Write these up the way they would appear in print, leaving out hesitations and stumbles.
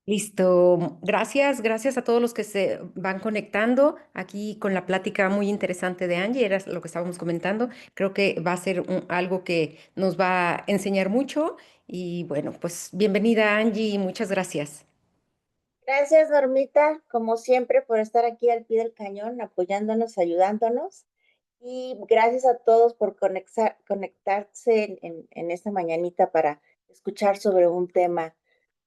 Listo. Gracias, gracias a todos los que se van conectando aquí con la plática muy interesante de Angie, era lo que estábamos comentando. Creo que va a ser algo que nos va a enseñar mucho y bueno, pues bienvenida Angie y muchas gracias. Gracias, Normita, como siempre, por estar aquí al pie del cañón, apoyándonos, ayudándonos. Y gracias a todos por conectarse en esta mañanita para escuchar sobre un tema,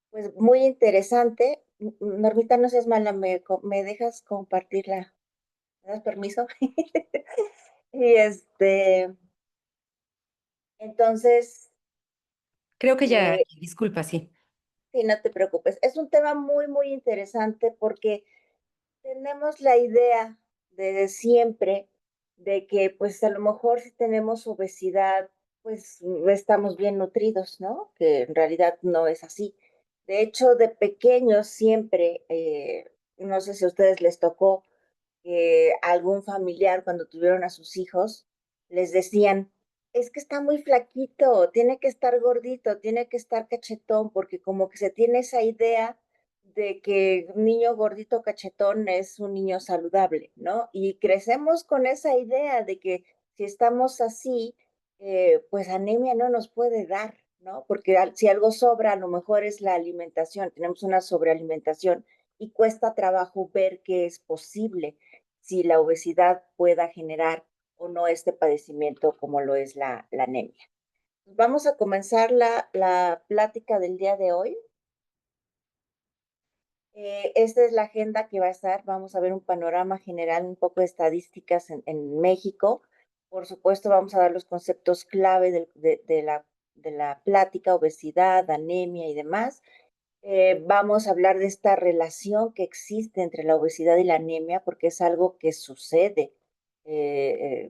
pues, muy interesante. Normita, no seas mala, me dejas compartirla. ¿Me das permiso? Y entonces, Creo que ya, eh, disculpa, sí. sí, no te preocupes. Es un tema muy, muy interesante porque tenemos la idea de siempre de que pues a lo mejor si tenemos obesidad, pues estamos bien nutridos, ¿no? Que en realidad no es así. De hecho, de pequeños siempre, no sé si a ustedes les tocó que algún familiar cuando tuvieron a sus hijos les decían, es que está muy flaquito, tiene que estar gordito, tiene que estar cachetón, porque como que se tiene esa idea de que un niño gordito cachetón es un niño saludable, ¿no? Y crecemos con esa idea de que si estamos así, pues anemia no nos puede dar, ¿no? Porque si algo sobra, a lo mejor es la alimentación, tenemos una sobrealimentación y cuesta trabajo ver que es posible si la obesidad pueda generar o no este padecimiento como lo es la anemia. Vamos a comenzar la plática del día de hoy. Esta es la agenda que va a estar. Vamos a ver un panorama general, un poco de estadísticas en México. Por supuesto, vamos a dar los conceptos clave de la plática, obesidad, anemia y demás. Vamos a hablar de esta relación que existe entre la obesidad y la anemia, porque es algo que sucede eh,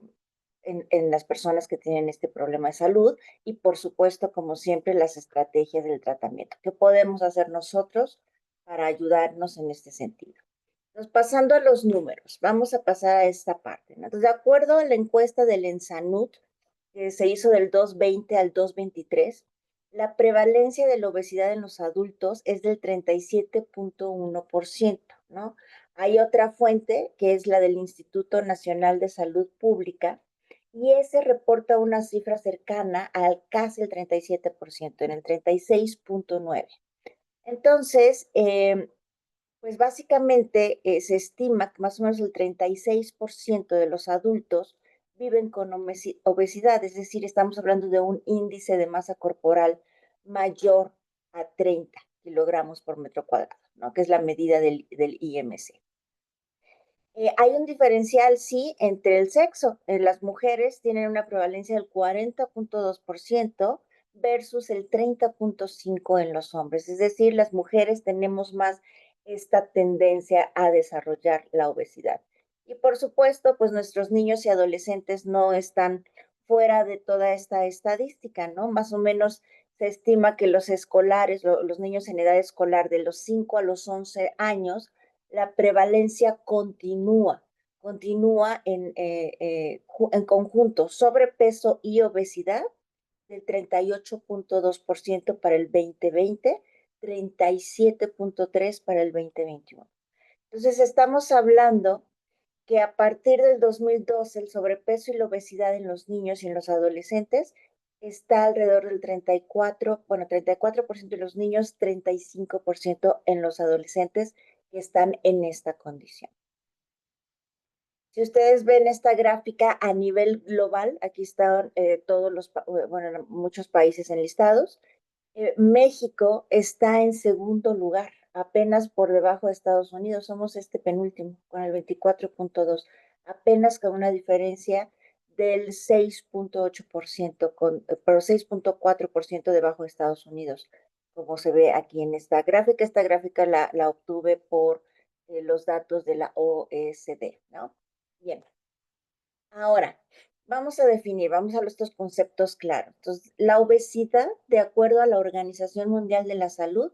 en las personas que tienen este problema de salud. Y por supuesto, como siempre, las estrategias del tratamiento. ¿Qué podemos hacer nosotros para ayudarnos en este sentido? Entonces, pasando a los números, vamos a pasar a esta parte, ¿no? Entonces, de acuerdo a la encuesta del ENSANUD, que se hizo del 2020 al 2023, la prevalencia de la obesidad en los adultos es del 37.1%, ¿no? Hay otra fuente que es la del Instituto Nacional de Salud Pública y ese reporta una cifra cercana al casi el 37%, en el 36.9%. Entonces, pues básicamente se estima que más o menos el 36% de los adultos viven con obesidad, es decir, estamos hablando de un índice de masa corporal mayor a 30 kilogramos por metro cuadrado, ¿no? Que es la medida del IMC. Hay un diferencial, sí, entre el sexo. Las mujeres tienen una prevalencia del 40.2% versus el 30.5% en los hombres. Es decir, las mujeres tenemos más esta tendencia a desarrollar la obesidad. Y por supuesto, pues nuestros niños y adolescentes no están fuera de toda esta estadística, ¿no? Más o menos se estima que los escolares, los niños en edad escolar de los 5 a los 11 años, la prevalencia continúa en conjunto sobrepeso y obesidad del 38.2% para el 2020, 37.3% para el 2021. Entonces, estamos hablando que a partir del 2012 el sobrepeso y la obesidad en los niños y en los adolescentes está alrededor del 34, bueno, 34% en los niños, 35% en los adolescentes que están en esta condición. Si ustedes ven esta gráfica a nivel global, aquí están todos bueno, muchos países enlistados. México está en segundo lugar, apenas por debajo de Estados Unidos. Somos este penúltimo, con el 24.2, apenas con una diferencia del 6.8%, pero 6.4% debajo de Estados Unidos, como se ve aquí en esta gráfica. Esta gráfica la obtuve por los datos de la OECD, ¿no? Bien, ahora, vamos a estos conceptos claros. Entonces, la obesidad, de acuerdo a la Organización Mundial de la Salud,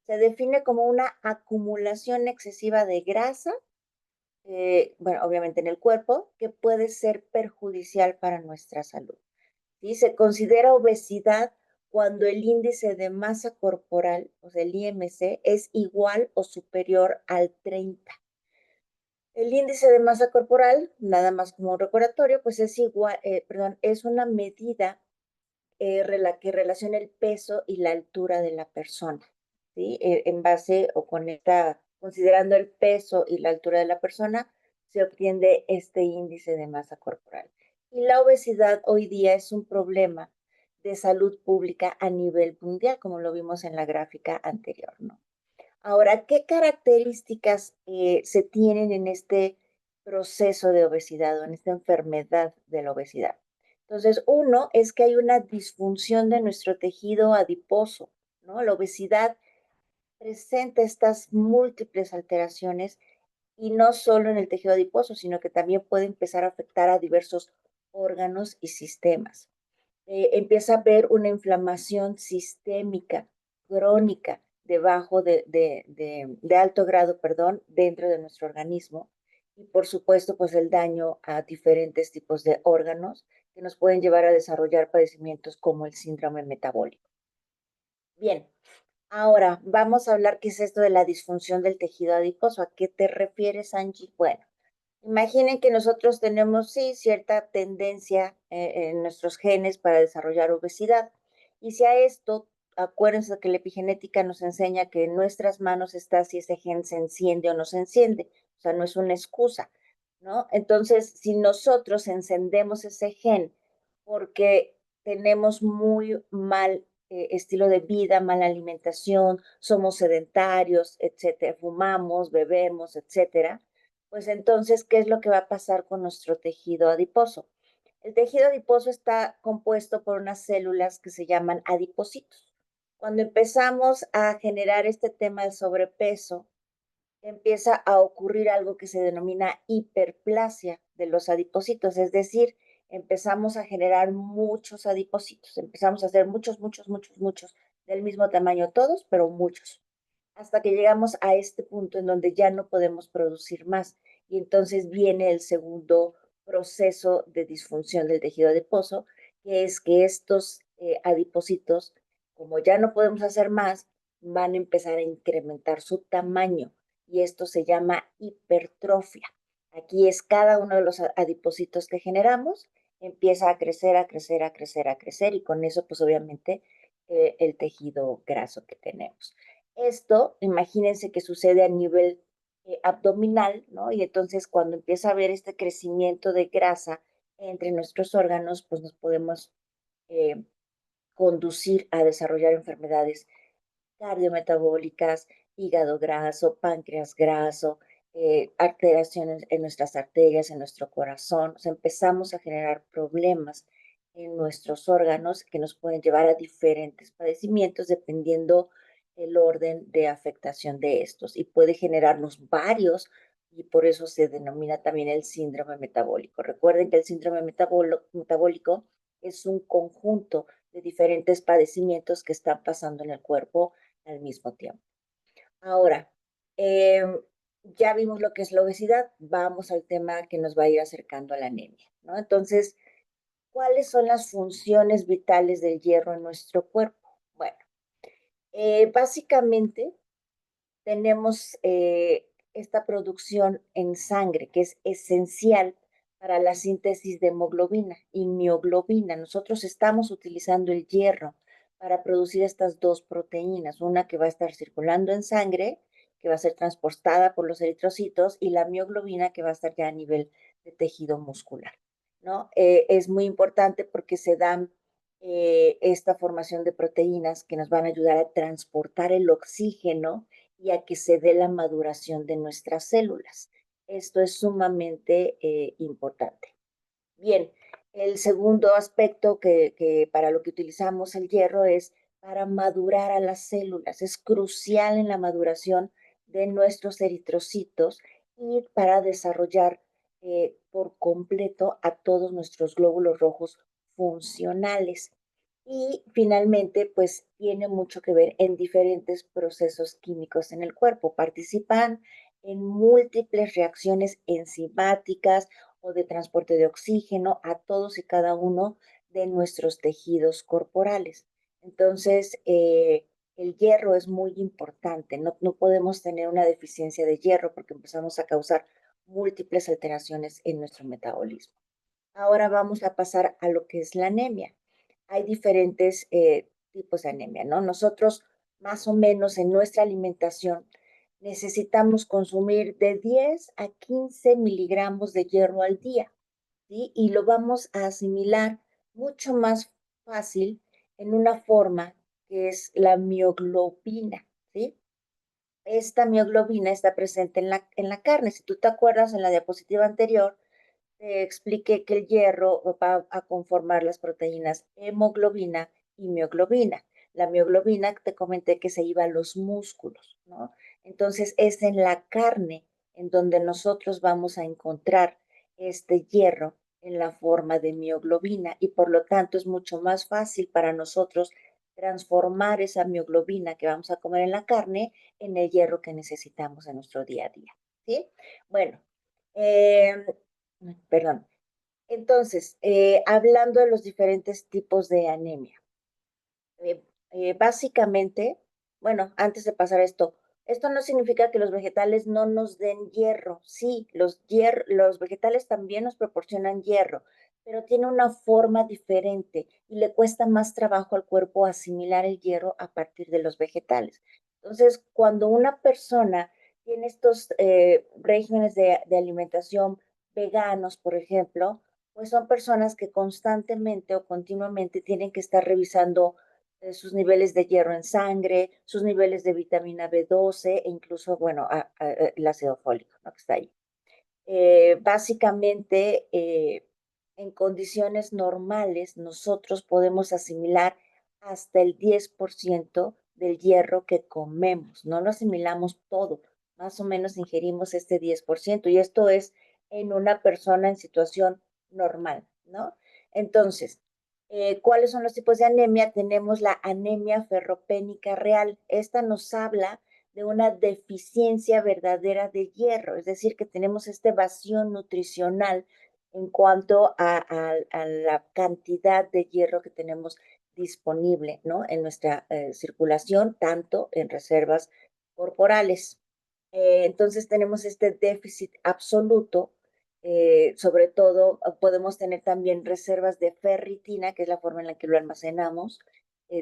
se define como una acumulación excesiva de grasa, bueno, obviamente en el cuerpo, que puede ser perjudicial para nuestra salud. ¿Sí? Se considera obesidad cuando el índice de masa corporal, o sea, el IMC, es igual o superior al 30. El índice de masa corporal, nada más como un recordatorio, pues es igual, perdón, es una medida que relaciona el peso y la altura de la persona, ¿sí? En base o considerando el peso y la altura de la persona, se obtiene este índice de masa corporal. Y la obesidad hoy día es un problema de salud pública a nivel mundial, como lo vimos en la gráfica anterior, ¿no? Ahora, ¿qué características se tienen en este proceso de obesidad o en esta enfermedad de la obesidad? Entonces, uno es que hay una disfunción de nuestro tejido adiposo, ¿no? La obesidad presenta estas múltiples alteraciones y no solo en el tejido adiposo, sino que también puede empezar a afectar a diversos órganos y sistemas. Empieza a haber una inflamación sistémica crónica de alto grado, perdón, dentro de nuestro organismo. Y por supuesto, pues el daño a diferentes tipos de órganos que nos pueden llevar a desarrollar padecimientos como el síndrome metabólico. Bien, ahora vamos a hablar qué es esto de la disfunción del tejido adiposo. ¿A qué te refieres, Angie? Bueno, imaginen que nosotros tenemos, sí, cierta tendencia en nuestros genes para desarrollar obesidad. Y si a esto, acuérdense que la epigenética nos enseña que en nuestras manos está si ese gen se enciende o no se enciende. O sea, no es una excusa, ¿no? Entonces, si nosotros encendemos ese gen porque tenemos muy mal estilo de vida, mala alimentación, somos sedentarios, etcétera, fumamos, bebemos, etcétera, pues entonces, ¿qué es lo que va a pasar con nuestro tejido adiposo? El tejido adiposo está compuesto por unas células que se llaman adipocitos. Cuando empezamos a generar este tema del sobrepeso, empieza a ocurrir algo que se denomina hiperplasia de los adipocitos, es decir, empezamos a generar muchos adipocitos, empezamos a hacer muchos, muchos, muchos, muchos, del mismo tamaño todos, pero muchos hasta que llegamos a este punto en donde ya no podemos producir más. Y entonces viene el segundo proceso de disfunción del tejido adiposo, que es que estos adipocitos, como ya no podemos hacer más, van a empezar a incrementar su tamaño y esto se llama hipertrofia. Aquí es cada uno de los adipocitos que generamos, empieza a crecer, a crecer, a crecer, a crecer y con eso pues obviamente el tejido graso que tenemos. Esto, imagínense que sucede a nivel abdominal, ¿no? Y entonces cuando empieza a haber este crecimiento de grasa entre nuestros órganos, pues nos podemos eh, conducir a desarrollar enfermedades cardiometabólicas, hígado graso, páncreas graso, alteraciones en nuestras arterias, en nuestro corazón. O sea, empezamos a generar problemas en nuestros órganos que nos pueden llevar a diferentes padecimientos dependiendo el orden de afectación de estos y puede generarnos varios y por eso se denomina también el síndrome metabólico. Recuerden que el síndrome metabólico es un conjunto de diferentes padecimientos que están pasando en el cuerpo al mismo tiempo. Ahora, eh, ya vimos lo que es la obesidad, vamos al tema que nos va a ir acercando a la anemia, ¿no? Entonces, ¿cuáles son las funciones vitales del hierro en nuestro cuerpo? Bueno, básicamente tenemos esta producción en sangre que es esencial para la síntesis de hemoglobina y mioglobina. Nosotros estamos utilizando el hierro para producir estas dos proteínas, una que va a estar circulando en sangre, que va a ser transportada por los eritrocitos, y la mioglobina que va a estar ya a nivel de tejido muscular, ¿no? Es muy importante porque se dan esta formación de proteínas que nos van a ayudar a transportar el oxígeno y a que se dé la maduración de nuestras células. Esto es sumamente importante. Bien, el segundo aspecto para lo que utilizamos el hierro es para madurar a las células. Es crucial en la maduración de nuestros eritrocitos y para desarrollar por completo a todos nuestros glóbulos rojos funcionales. Y finalmente, pues tiene mucho que ver en diferentes procesos químicos en el cuerpo. Participan en múltiples reacciones enzimáticas o de transporte de oxígeno a todos y cada uno de nuestros tejidos corporales. Entonces, el hierro es muy importante. No podemos tener una deficiencia de hierro porque empezamos a causar múltiples alteraciones en nuestro metabolismo. Ahora vamos a pasar a lo que es la anemia. Hay diferentes tipos de anemia, ¿no? Nosotros, más o menos en nuestra alimentación, necesitamos consumir de 10 a 15 miligramos de hierro al día, ¿sí? Y lo vamos a asimilar mucho más fácil en una forma que es la mioglobina, ¿sí? Esta mioglobina está presente en la carne. Si tú te acuerdas en la diapositiva anterior, te expliqué que el hierro va a conformar las proteínas hemoglobina y mioglobina. La mioglobina te comenté que se iba a los músculos, ¿no? Entonces es en la carne en donde nosotros vamos a encontrar este hierro en la forma de mioglobina y por lo tanto es mucho más fácil para nosotros transformar esa mioglobina que vamos a comer en la carne en el hierro que necesitamos en nuestro día a día, ¿sí? Bueno, eh, perdón. Entonces, hablando de los diferentes tipos de anemia, básicamente, bueno, antes de pasar esto no significa que los vegetales no nos den hierro. Sí, los vegetales también nos proporcionan hierro, pero tiene una forma diferente y le cuesta más trabajo al cuerpo asimilar el hierro a partir de los vegetales. Entonces, cuando una persona tiene estos regímenes de alimentación veganos, por ejemplo, pues son personas que constantemente o continuamente tienen que estar revisando sus niveles de hierro en sangre, sus niveles de vitamina B12 e incluso, bueno, el ácido fólico, ¿no? Que está ahí. Básicamente, en condiciones normales, nosotros podemos asimilar hasta el 10% del hierro que comemos. No lo asimilamos todo, más o menos ingerimos este 10%, y esto es en una persona en situación normal, ¿no? Entonces, ¿cuáles son los tipos de anemia? Tenemos la anemia ferropénica real. Esta nos habla de una deficiencia verdadera de hierro, es decir, que tenemos este vacío nutricional en cuanto a la cantidad de hierro que tenemos disponible, ¿no? En nuestra circulación, tanto en reservas corporales. Entonces tenemos este déficit absoluto. Sobre todo podemos tener también reservas de ferritina, que es la forma en la que lo almacenamos,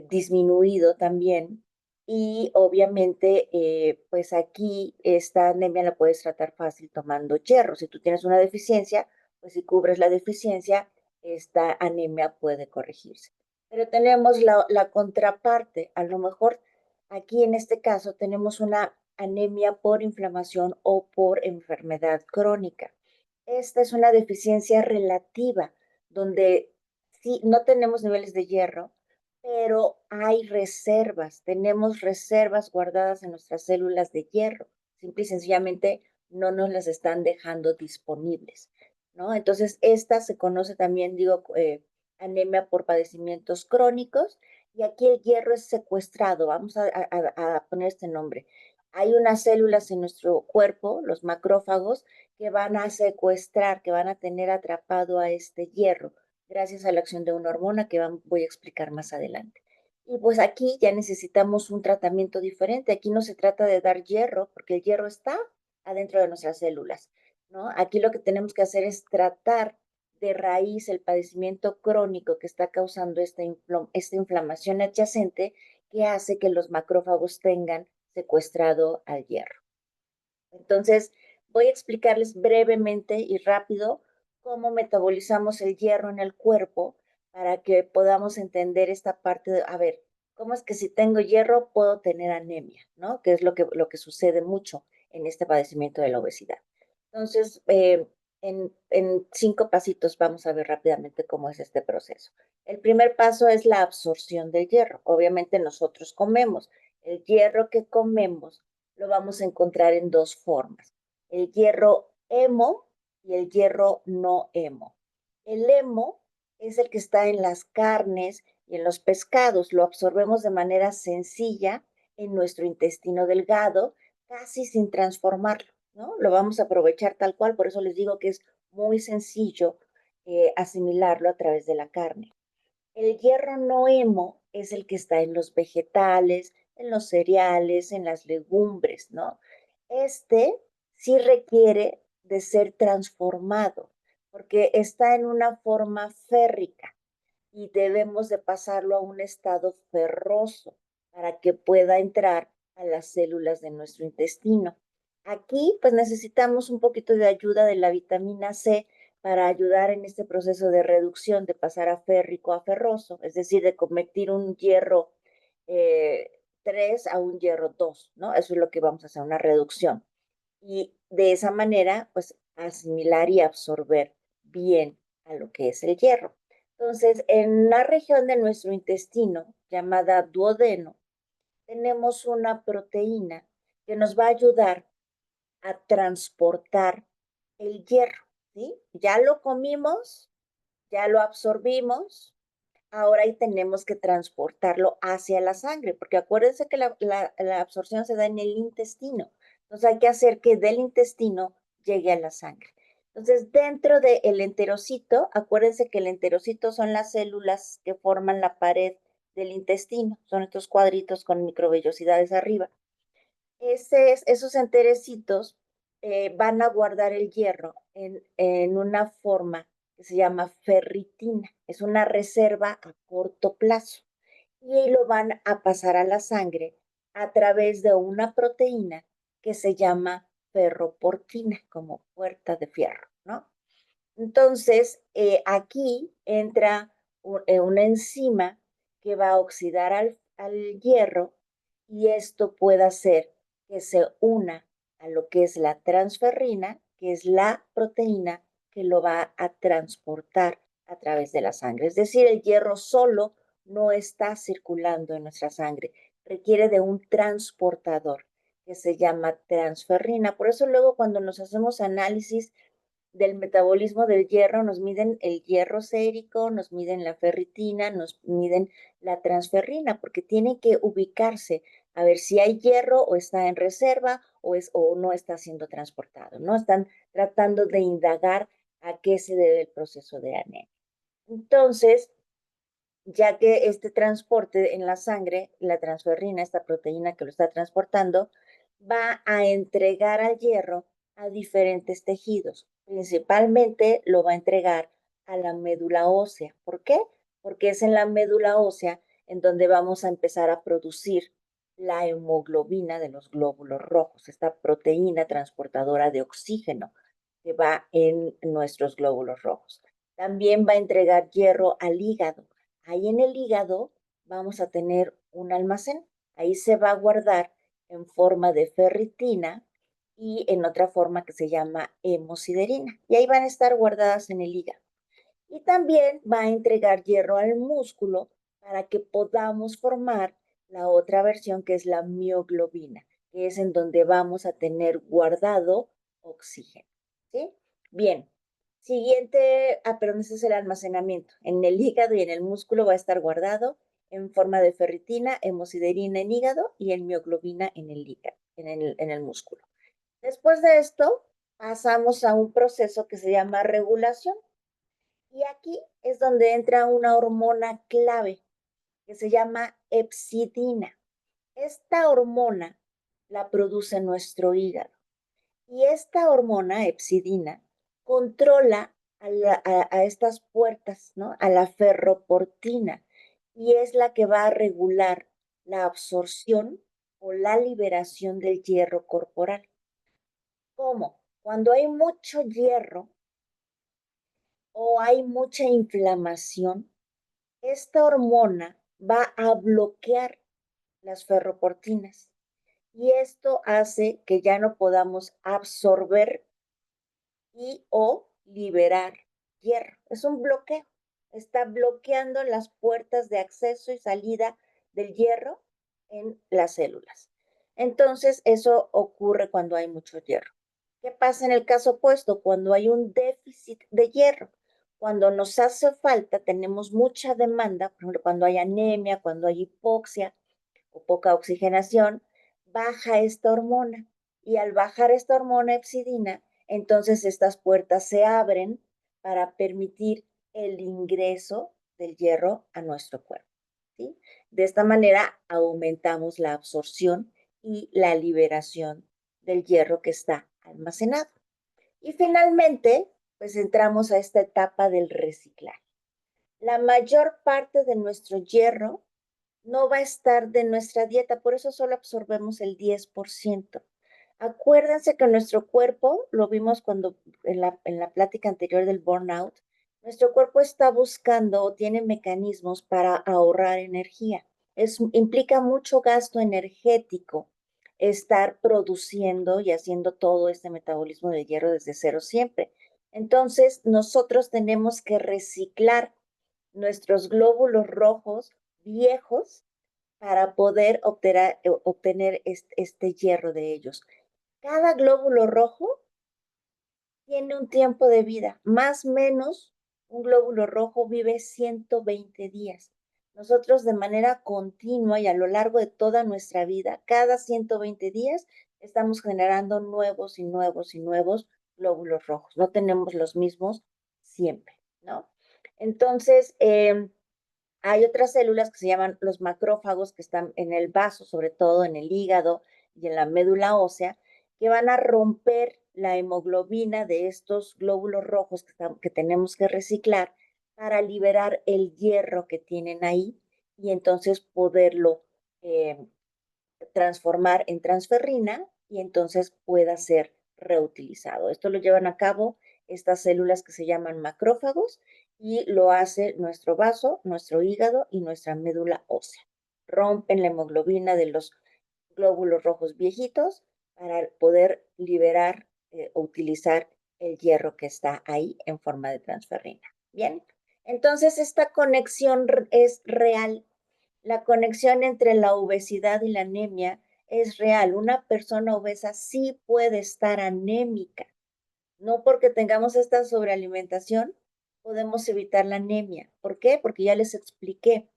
disminuido también. Y obviamente, pues aquí esta anemia la puedes tratar fácil tomando hierro. Si tú tienes una deficiencia, pues si cubres la deficiencia, esta anemia puede corregirse. Pero tenemos la contraparte. A lo mejor aquí en este caso tenemos una anemia por inflamación o por enfermedad crónica. Esta es una deficiencia relativa, donde sí, no tenemos niveles de hierro, pero hay reservas, tenemos reservas guardadas en nuestras células de hierro. Simple y sencillamente no nos las están dejando disponibles, ¿no? Entonces, esta se conoce también, digo, anemia por padecimientos crónicos, y aquí el hierro es secuestrado. Vamos a poner este nombre. Hay unas células en nuestro cuerpo, los macrófagos, que van a secuestrar, que van a tener atrapado a este hierro, gracias a la acción de una hormona que voy a explicar más adelante. Y pues aquí ya necesitamos un tratamiento diferente. Aquí no se trata de dar hierro, porque el hierro está adentro de nuestras células, ¿no? Aquí lo que tenemos que hacer es tratar de raíz el padecimiento crónico que está causando esta inflamación adyacente, que hace que los macrófagos tengan secuestrado al hierro. Entonces, voy a explicarles brevemente y rápido cómo metabolizamos el hierro en el cuerpo para que podamos entender esta parte de, a ver, cómo es que si tengo hierro puedo tener anemia, ¿no? Que es lo que sucede mucho en este padecimiento de la obesidad. Entonces, en 5 pasitos vamos a ver rápidamente cómo es este proceso. El primer paso es la absorción del hierro. Obviamente nosotros comemos. El hierro que comemos lo vamos a encontrar en 2 formas: el hierro hemo y el hierro no hemo. El hemo es el que está en las carnes y en los pescados. Lo absorbemos de manera sencilla en nuestro intestino delgado, casi sin transformarlo, ¿no? Lo vamos a aprovechar tal cual, por eso les digo que es muy sencillo asimilarlo a través de la carne. El hierro no hemo es el que está en los vegetales, en los cereales, en las legumbres, ¿no? Este sí requiere de ser transformado porque está en una forma férrica y debemos de pasarlo a un estado ferroso para que pueda entrar a las células de nuestro intestino. Aquí pues necesitamos un poquito de ayuda de la vitamina C para ayudar en este proceso de reducción, de pasar a férrico a ferroso, es decir, de convertir un hierro 3 a un hierro 2, ¿no? Eso es lo que vamos a hacer, una reducción. Y de esa manera, pues asimilar y absorber bien a lo que es el hierro. Entonces, en la región de nuestro intestino, llamada duodeno, tenemos una proteína que nos va a ayudar a transportar el hierro, ¿sí? Ya lo comimos, ya lo absorbimos, ahora ahí tenemos que transportarlo hacia la sangre, porque acuérdense que la absorción se da en el intestino. Entonces hay que hacer que del intestino llegue a la sangre. Entonces, dentro del enterocito, acuérdense que el enterocito son las células que forman la pared del intestino, son estos cuadritos con microvellosidades arriba. Esos enterecitos van a guardar el hierro en una forma que se llama ferritina. Es una reserva a corto plazo. Y lo van a pasar a la sangre a través de una proteína que se llama ferroportina, como puerta de fierro, ¿no? Entonces, aquí entra una enzima que va a oxidar al hierro y esto puede hacer que se una a lo que es la transferrina, que es la proteína que lo va a transportar a través de la sangre. Es decir, el hierro solo no está circulando en nuestra sangre, requiere de un transportador que se llama transferrina. Por eso luego cuando nos hacemos análisis del metabolismo del hierro, nos miden el hierro sérico, nos miden la ferritina, nos miden la transferrina, porque tiene que ubicarse a ver si hay hierro o está en reserva o no está siendo transportado, ¿no? Están tratando de indagar a qué se debe el proceso de anemia. Entonces, ya que este transporte en la sangre, la transferrina, esta proteína que lo está transportando, va a entregar al hierro a diferentes tejidos. Principalmente lo va a entregar a la médula ósea. ¿Por qué? Porque es en la médula ósea en donde vamos a empezar a producir la hemoglobina de los glóbulos rojos, esta proteína transportadora de oxígeno que va en nuestros glóbulos rojos. También va a entregar hierro al hígado. Ahí en el hígado vamos a tener un almacén. Ahí se va a guardar en forma de ferritina y en otra forma que se llama hemosiderina. Y ahí van a estar guardadas en el hígado. Y también va a entregar hierro al músculo para que podamos formar la otra versión que es la mioglobina, que es en donde vamos a tener guardado oxígeno. ¿Sí? Bien. Siguiente, perdón, ese es el almacenamiento. En el hígado y en el músculo va a estar guardado en forma de ferritina, hemosiderina en hígado y en mioglobina en el hígado, en el músculo. Después de esto, pasamos a un proceso que se llama regulación. Y aquí es donde entra una hormona clave que se llama epsidina. Esta hormona la produce nuestro hígado. Y esta hormona, epsidina, controla a estas puertas, ¿no? A la ferroportina. Y es la que va a regular la absorción o la liberación del hierro corporal. ¿Cómo? Cuando hay mucho hierro o hay mucha inflamación, esta hormona va a bloquear las ferroportinas y esto hace que ya no podamos absorber y o liberar hierro. Es un bloqueo. Está bloqueando las puertas de acceso y salida del hierro en las células. Entonces, eso ocurre cuando hay mucho hierro. ¿Qué pasa en el caso opuesto? Cuando hay un déficit de hierro. Cuando nos hace falta, tenemos mucha demanda, por ejemplo, cuando hay anemia, cuando hay hipoxia o poca oxigenación, baja esta hormona. Y al bajar esta hormona epsidina, entonces estas puertas se abren para permitir el ingreso del hierro a nuestro cuerpo, ¿sí? De esta manera aumentamos la absorción y la liberación del hierro que está almacenado. Y finalmente, pues entramos a esta etapa del reciclaje. La mayor parte de nuestro hierro no va a estar de nuestra dieta, por eso solo absorbemos el 10%. Acuérdense que nuestro cuerpo, lo vimos cuando en la plática anterior del burnout, nuestro cuerpo está buscando o tiene mecanismos para ahorrar energía. Implica mucho gasto energético estar produciendo y haciendo todo este metabolismo de hierro desde cero siempre. Entonces, nosotros tenemos que reciclar nuestros glóbulos rojos viejos para poder obtener este hierro de ellos. Cada glóbulo rojo tiene un tiempo de vida, más o menos un glóbulo rojo vive 120 días. Nosotros de manera continua y a lo largo de toda nuestra vida, cada 120 días, estamos generando nuevos y nuevos y nuevos glóbulos rojos. No tenemos los mismos siempre, ¿no? Entonces, hay otras células que se llaman los macrófagos que están en el vaso, sobre todo en el hígado y en la médula ósea, que van a romper la hemoglobina de estos glóbulos rojos que tenemos que reciclar para liberar el hierro que tienen ahí y entonces poderlo eh, transformar en transferrina y entonces pueda ser reutilizado. Esto lo llevan a cabo estas células que se llaman macrófagos y lo hace nuestro vaso, nuestro hígado y nuestra médula ósea. Rompen la hemoglobina de los glóbulos rojos viejitos para poder liberar o utilizar el hierro que está ahí en forma de transferrina. Bien, entonces esta conexión es real. La conexión entre la obesidad y la anemia es real. Una persona obesa sí puede estar anémica. No porque tengamos esta sobrealimentación podemos evitar la anemia. ¿Por qué? Porque ya les expliqué.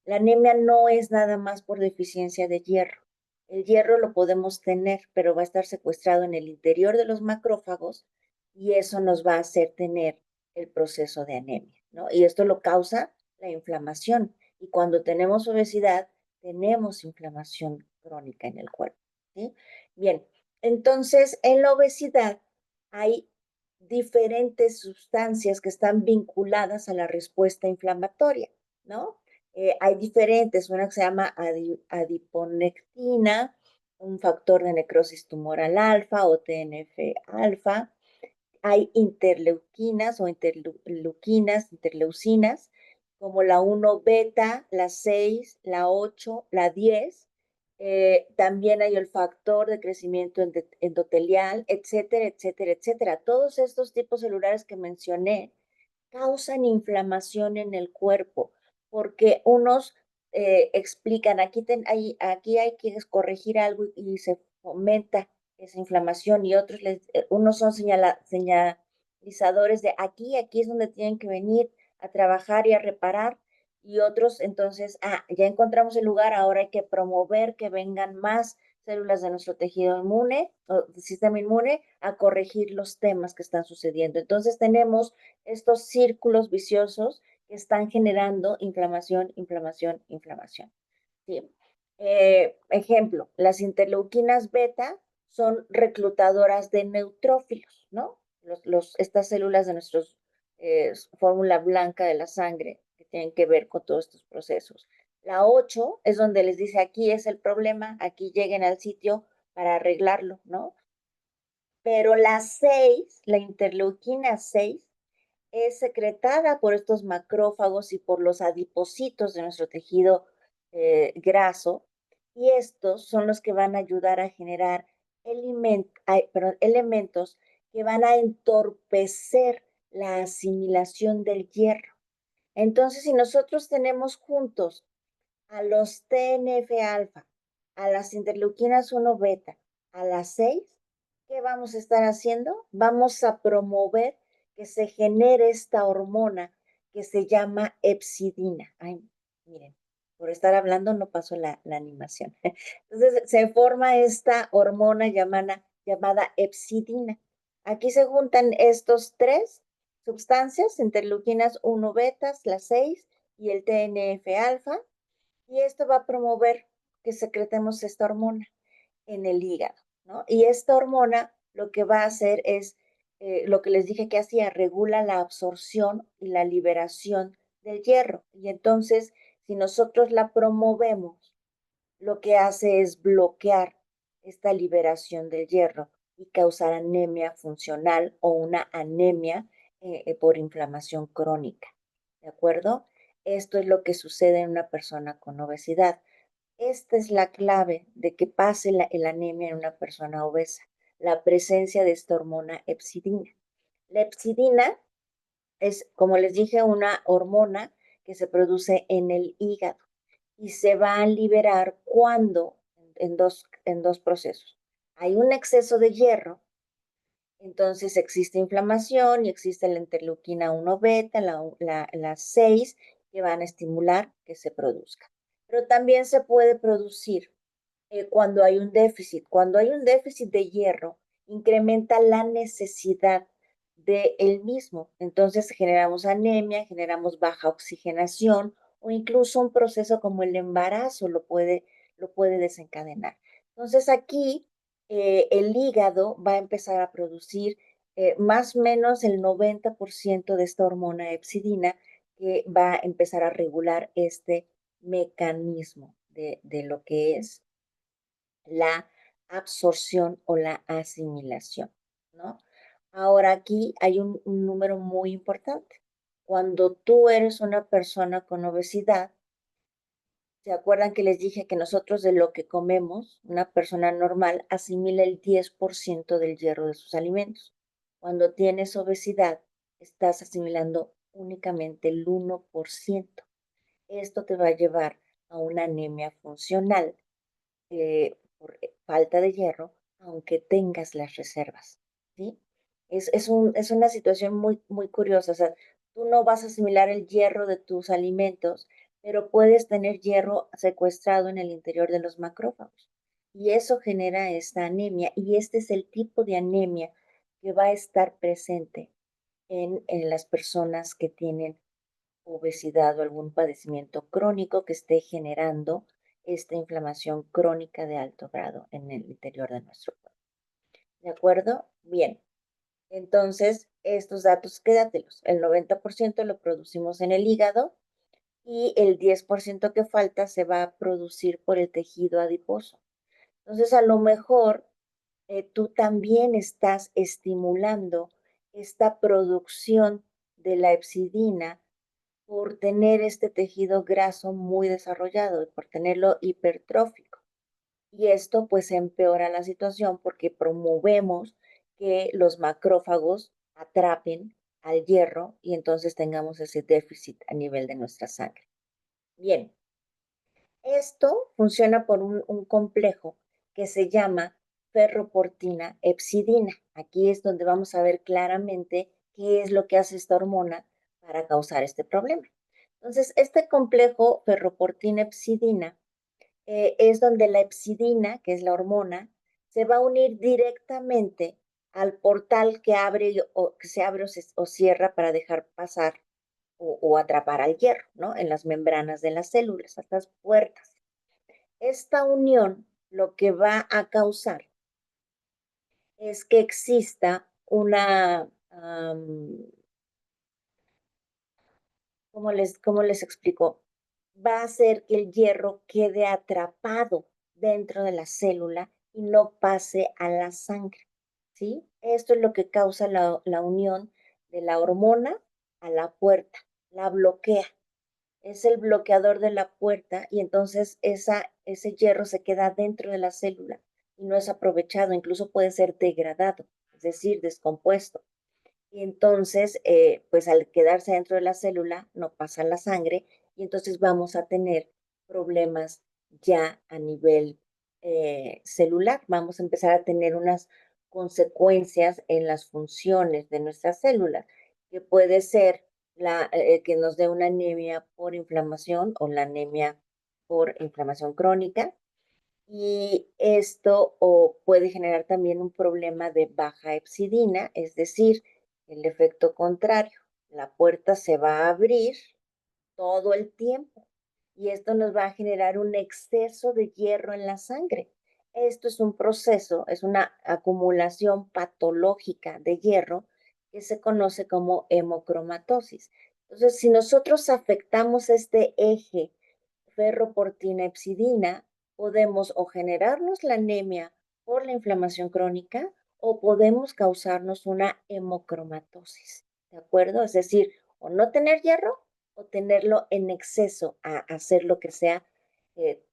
La anemia no es nada más por deficiencia de hierro. El hierro lo podemos tener, pero va a estar secuestrado en el interior de los macrófagos y eso nos va a hacer tener el proceso de anemia, ¿no? Y esto lo causa la inflamación. Y cuando tenemos obesidad, tenemos inflamación crónica en el cuerpo, ¿sí? Bien, entonces en la obesidad hay diferentes sustancias que están vinculadas a la respuesta inflamatoria, ¿no? Hay diferentes, una que se llama adiponectina, un factor de necrosis tumoral alfa o TNF alfa. Hay interleuquinas o interleucinas, como la 1 beta, la 6, la 8, la 10. También hay el factor de crecimiento endotelial, etcétera, etcétera, etcétera. Todos estos tipos celulares que mencioné causan inflamación en el cuerpo, porque unos explican, aquí hay que corregir algo y se fomenta esa inflamación y otros, unos son señalizadores de aquí es donde tienen que venir a trabajar y a reparar, y otros entonces, ya encontramos el lugar, ahora hay que promover que vengan más células de nuestro tejido inmune o sistema inmune a corregir los temas que están sucediendo. Entonces tenemos estos círculos viciosos que están generando inflamación, inflamación, inflamación. ¿Sí? Ejemplo, las interleuquinas beta son reclutadoras de neutrófilos, ¿no? Estas células de nuestra fórmula blanca de la sangre que tienen que ver con todos estos procesos. La 8 es donde les dice aquí es el problema, aquí lleguen al sitio para arreglarlo, ¿no? Pero la 6, la interleuquina 6, es secretada por estos macrófagos y por los adipocitos de nuestro tejido graso, y estos son los que van a ayudar a generar elementos que van a entorpecer la asimilación del hierro. Entonces, si nosotros tenemos juntos a los TNF-alfa, a las interleuquinas 1 beta, a las 6, ¿qué vamos a estar haciendo? Vamos a promover que se genere esta hormona que se llama epsidina. Ay, miren, por estar hablando no pasó la animación. Entonces se forma esta hormona llamada epsidina. Aquí se juntan estos tres sustancias, interleuquinas 1 betas, las 6 y el TNF-alfa, y esto va a promover que secretemos esta hormona en el hígado, ¿no? Y esta hormona lo que va a hacer es, lo que les dije que hacía, regula la absorción y la liberación del hierro. Y entonces, si nosotros la promovemos, lo que hace es bloquear esta liberación del hierro y causar anemia funcional o una anemia por inflamación crónica. ¿De acuerdo? Esto es lo que sucede en una persona con obesidad. Esta es la clave de que pase el anemia en una persona obesa, la presencia de esta hormona epsidina. La epsidina es, como les dije, una hormona que se produce en el hígado y se va a liberar cuando, en dos procesos. Hay un exceso de hierro, entonces existe inflamación y existe la interleuquina 1 beta, la 6, que van a estimular que se produzca. Pero también se puede producir cuando hay un déficit. Cuando hay un déficit de hierro, incrementa la necesidad de él mismo. Entonces generamos anemia, generamos baja oxigenación o incluso un proceso como el embarazo lo puede desencadenar. Entonces aquí el hígado va a empezar a producir más o menos el 90% de esta hormona epsidina que va a empezar a regular este mecanismo de lo que es la absorción o la asimilación, ¿no? Ahora aquí hay un número muy importante. Cuando tú eres una persona con obesidad, ¿se acuerdan que les dije que nosotros de lo que comemos, una persona normal asimila el 10% del hierro de sus alimentos? Cuando tienes obesidad, estás asimilando únicamente el 1%. Esto te va a llevar a una anemia funcional por falta de hierro, aunque tengas las reservas, ¿sí? Es una situación muy curiosa, o sea, tú no vas a asimilar el hierro de tus alimentos, pero puedes tener hierro secuestrado en el interior de los macrófagos. Y eso genera esta anemia, y este es el tipo de anemia que va a estar presente en las personas que tienen obesidad o algún padecimiento crónico que esté generando esta inflamación crónica de alto grado en el interior de nuestro cuerpo. ¿De acuerdo? Bien. Entonces, estos datos quédatelos. El 90% lo producimos en el hígado y el 10% que falta se va a producir por el tejido adiposo. Entonces, a lo mejor tú también estás estimulando esta producción de la epsidina por tener este tejido graso muy desarrollado y por tenerlo hipertrófico. Y esto pues empeora la situación porque promovemos que los macrófagos atrapen al hierro y entonces tengamos ese déficit a nivel de nuestra sangre. Bien, esto funciona por un complejo que se llama ferroportina epsidina. Aquí es donde vamos a ver claramente qué es lo que hace esta hormona para causar este problema. Entonces, este complejo ferroportina epsidina es donde la epsidina, que es la hormona, se va a unir directamente al portal que abre o que se abre o cierra para dejar pasar o atrapar al hierro, ¿no? En las membranas de las células, estas puertas. Esta unión lo que va a causar es que exista una, cómo les explico? Va a hacer que el hierro quede atrapado dentro de la célula y no pase a la sangre, ¿sí? Esto es lo que causa la unión de la hormona a la puerta, la bloquea. Es el bloqueador de la puerta y entonces ese hierro se queda dentro de la célula y no es aprovechado, incluso puede ser degradado, es decir, descompuesto. Y entonces, pues al quedarse dentro de la célula, no pasa la sangre y entonces vamos a tener problemas ya a nivel celular. Vamos a empezar a tener unas consecuencias en las funciones de nuestras células, que puede ser que nos dé una anemia por inflamación o la anemia por inflamación crónica, y esto puede generar también un problema de baja epsidina, es decir, el efecto contrario. La puerta se va a abrir todo el tiempo. Y esto nos va a generar un exceso de hierro en la sangre. Esto es un proceso, es una acumulación patológica de hierro que se conoce como hemocromatosis. Entonces, si nosotros afectamos este eje ferroportina-epsidina, podemos o generarnos la anemia por la inflamación crónica o podemos causarnos una hemocromatosis, ¿de acuerdo? Es decir, o no tener hierro o tenerlo en exceso a hacer lo que sea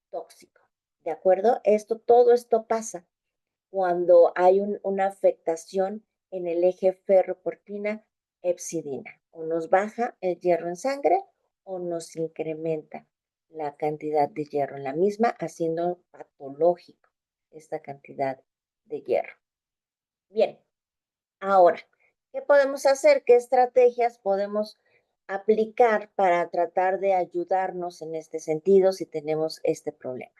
tóxico, ¿de acuerdo? Todo esto pasa cuando hay una afectación en el eje ferroportina-epsidina. O nos baja el hierro en sangre o nos incrementa la cantidad de hierro en la misma, haciendo patológico esta cantidad de hierro. Bien, ahora, ¿qué podemos hacer? ¿Qué estrategias podemos aplicar para tratar de ayudarnos en este sentido si tenemos este problema?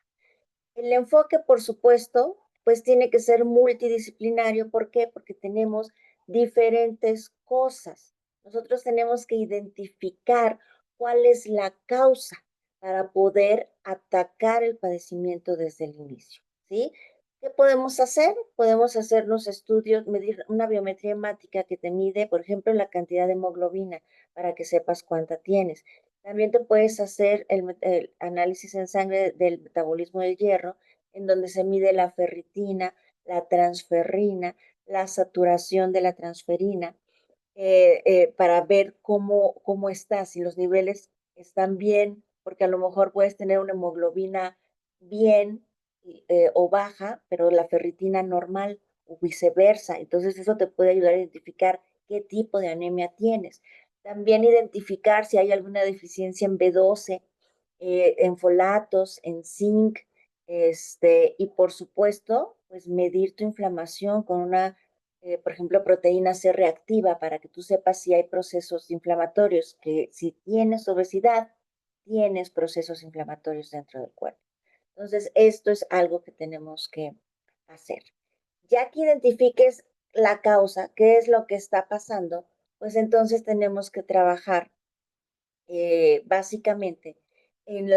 El enfoque, por supuesto, pues tiene que ser multidisciplinario. ¿Por qué? Porque tenemos diferentes cosas. Nosotros tenemos que identificar cuál es la causa para poder atacar el padecimiento desde el inicio, ¿sí? ¿Qué podemos hacer? Podemos hacernos estudios, medir una biometría hemática que te mide, por ejemplo, la cantidad de hemoglobina para que sepas cuánta tienes. También te puedes hacer el análisis en sangre del metabolismo del hierro, en donde se mide la ferritina, la transferrina, la saturación de la transferina, para ver cómo está, si los niveles están bien, porque a lo mejor puedes tener una hemoglobina bien o baja, pero la ferritina normal o viceversa. Entonces eso te puede ayudar a identificar qué tipo de anemia tienes. También identificar si hay alguna deficiencia en B12, en folatos, en zinc, y por supuesto, pues medir tu inflamación con una, por ejemplo, proteína C reactiva para que tú sepas si hay procesos inflamatorios, que si tienes obesidad, tienes procesos inflamatorios dentro del cuerpo. Entonces, esto es algo que tenemos que hacer. Ya que identifiques la causa, qué es lo que está pasando, pues entonces tenemos que trabajar básicamente en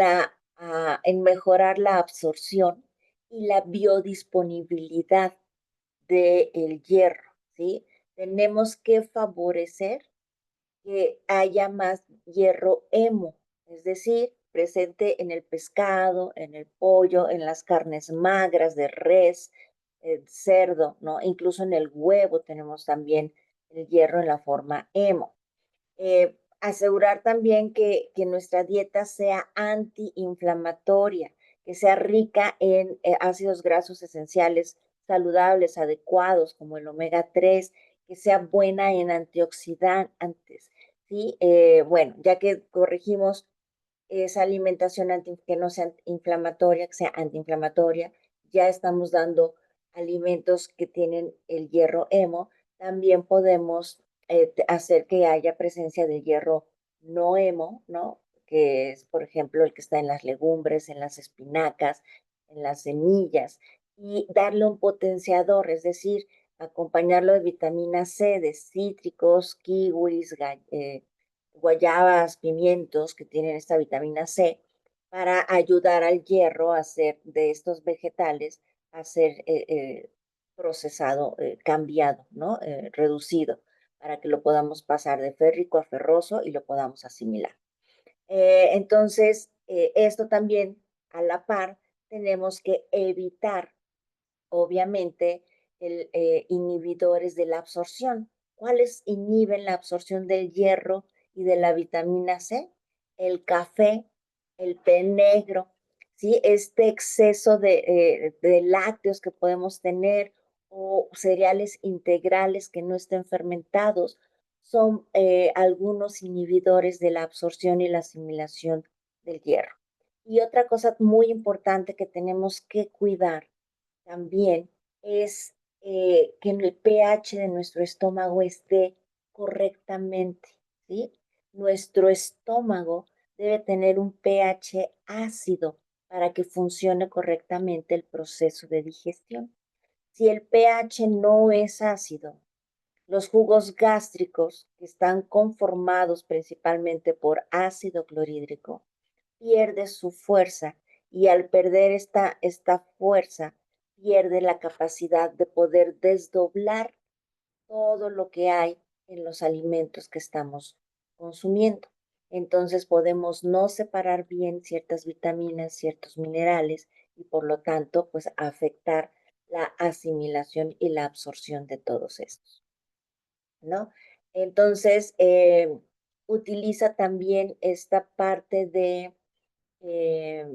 mejorar la absorción y la biodisponibilidad del hierro, ¿sí? Tenemos que favorecer que haya más hierro hemo, es decir, presente en el pescado, en el pollo, en las carnes magras de res, cerdo, ¿no? Incluso en el huevo tenemos también el hierro en la forma hemo. Asegurar también que nuestra dieta sea antiinflamatoria, que sea rica en ácidos grasos esenciales saludables, adecuados, como el omega 3, que sea buena en antioxidantes, ¿sí? Bueno, ya que corregimos esa alimentación que no sea inflamatoria, que sea antiinflamatoria, ya estamos dando alimentos que tienen el hierro hemo, también podemos hacer que haya presencia de hierro no hemo, ¿no? Que es, por ejemplo, el que está en las legumbres, en las espinacas, en las semillas, y darle un potenciador, es decir, acompañarlo de vitamina C, de cítricos, kiwis, guayabas, pimientos que tienen esta vitamina C para ayudar al hierro a ser de estos vegetales a ser procesado, cambiado, ¿no? Reducido, para que lo podamos pasar de férrico a ferroso y lo podamos asimilar. Entonces, esto también a la par tenemos que evitar obviamente, inhibidores de la absorción. ¿Cuáles inhiben la absorción del hierro y de la vitamina C? El café, el té negro, ¿sí? Este exceso de lácteos que podemos tener o cereales integrales que no estén fermentados son algunos inhibidores de la absorción y la asimilación del hierro. Y otra cosa muy importante que tenemos que cuidar también es que el pH de nuestro estómago esté correctamente, ¿sí? Nuestro estómago debe tener un pH ácido para que funcione correctamente el proceso de digestión. Si el pH no es ácido, Los jugos gástricos, que están conformados principalmente por ácido clorhídrico, pierde su fuerza y al perder esta fuerza, pierde la capacidad de poder desdoblar todo lo que hay en los alimentos que estamos consumiendo. Entonces podemos no separar bien ciertas vitaminas, ciertos minerales y por lo tanto, pues afectar la asimilación y la absorción de todos estos, ¿no? Entonces, utiliza también esta parte de eh,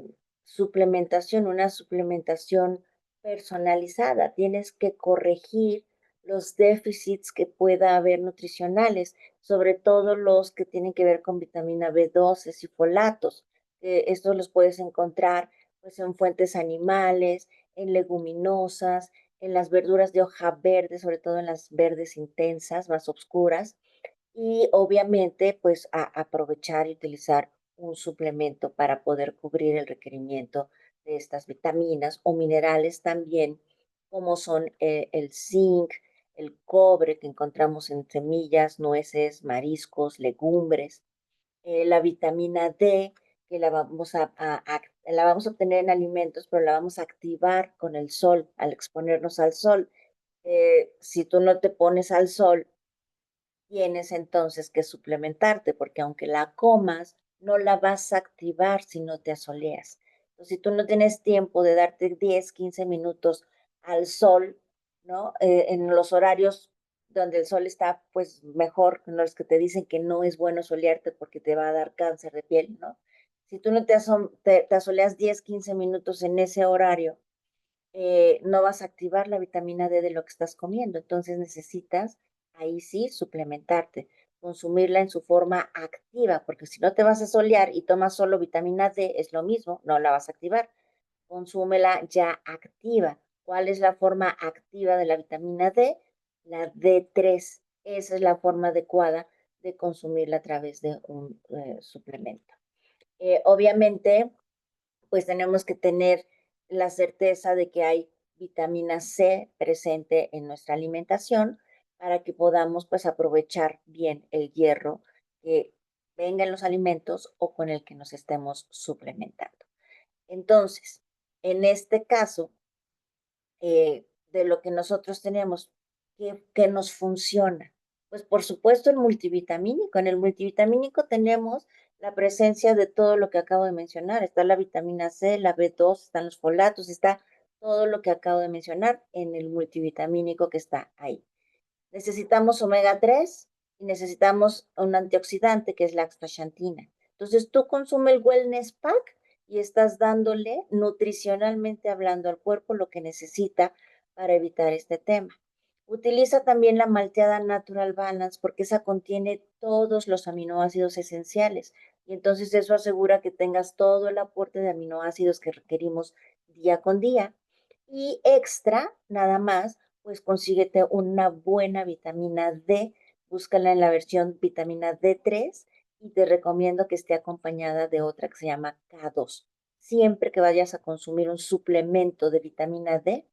suplementación, una suplementación personalizada. Tienes que corregir los déficits que pueda haber nutricionales, sobre todo los que tienen que ver con vitamina B12 y folatos. Estos los puedes encontrar pues, en fuentes animales, en leguminosas, en las verduras de hoja verde, sobre todo en las verdes intensas, más oscuras, y obviamente pues aprovechar y utilizar un suplemento para poder cubrir el requerimiento de estas vitaminas o minerales también, como son el zinc, el cobre que encontramos en semillas, nueces, mariscos, legumbres, la vitamina D, que la vamos a obtener en alimentos, pero la vamos a activar con el sol, al exponernos al sol. Si tú no te pones al sol, tienes entonces que suplementarte, porque aunque la comas, no la vas a activar si no te asoleas. Entonces, si tú no tienes tiempo de darte 10, 15 minutos al sol, ¿no? En los horarios donde el sol está, pues mejor, en los que te dicen que no es bueno solearte porque te va a dar cáncer de piel, ¿no? Si tú no te asoleas 10, 15 minutos en ese horario, no vas a activar la vitamina D de lo que estás comiendo. Entonces necesitas ahí sí suplementarte, consumirla en su forma activa, porque si no te vas a solear y tomas solo vitamina D, es lo mismo, no la vas a activar. Consúmela ya activa. ¿Cuál es la forma activa de la vitamina D? La D3. Esa es la forma adecuada de consumirla a través de un suplemento. Obviamente, pues tenemos que tener la certeza de que hay vitamina C presente en nuestra alimentación para que podamos pues aprovechar bien el hierro que venga en los alimentos o con el que nos estemos suplementando. Entonces, en este caso, de lo que nosotros tenemos, que nos funciona. Pues por supuesto el multivitamínico. En el multivitamínico tenemos la presencia de todo lo que acabo de mencionar. Está la vitamina C, la B2, están los folatos, está todo lo que acabo de mencionar en el multivitamínico que está ahí. Necesitamos omega 3 y necesitamos un antioxidante que es la astaxantina. Entonces tú consume el Wellness Pack y estás dándole nutricionalmente hablando al cuerpo lo que necesita para evitar este tema. Utiliza también la malteada Natural Balance porque esa contiene todos los aminoácidos esenciales y entonces eso asegura que tengas todo el aporte de aminoácidos que requerimos día con día. Y extra, nada más, pues consíguete una buena vitamina D, búscala en la versión vitamina D3 y te recomiendo que esté acompañada de otra que se llama K2. Siempre que vayas a consumir un suplemento de vitamina D,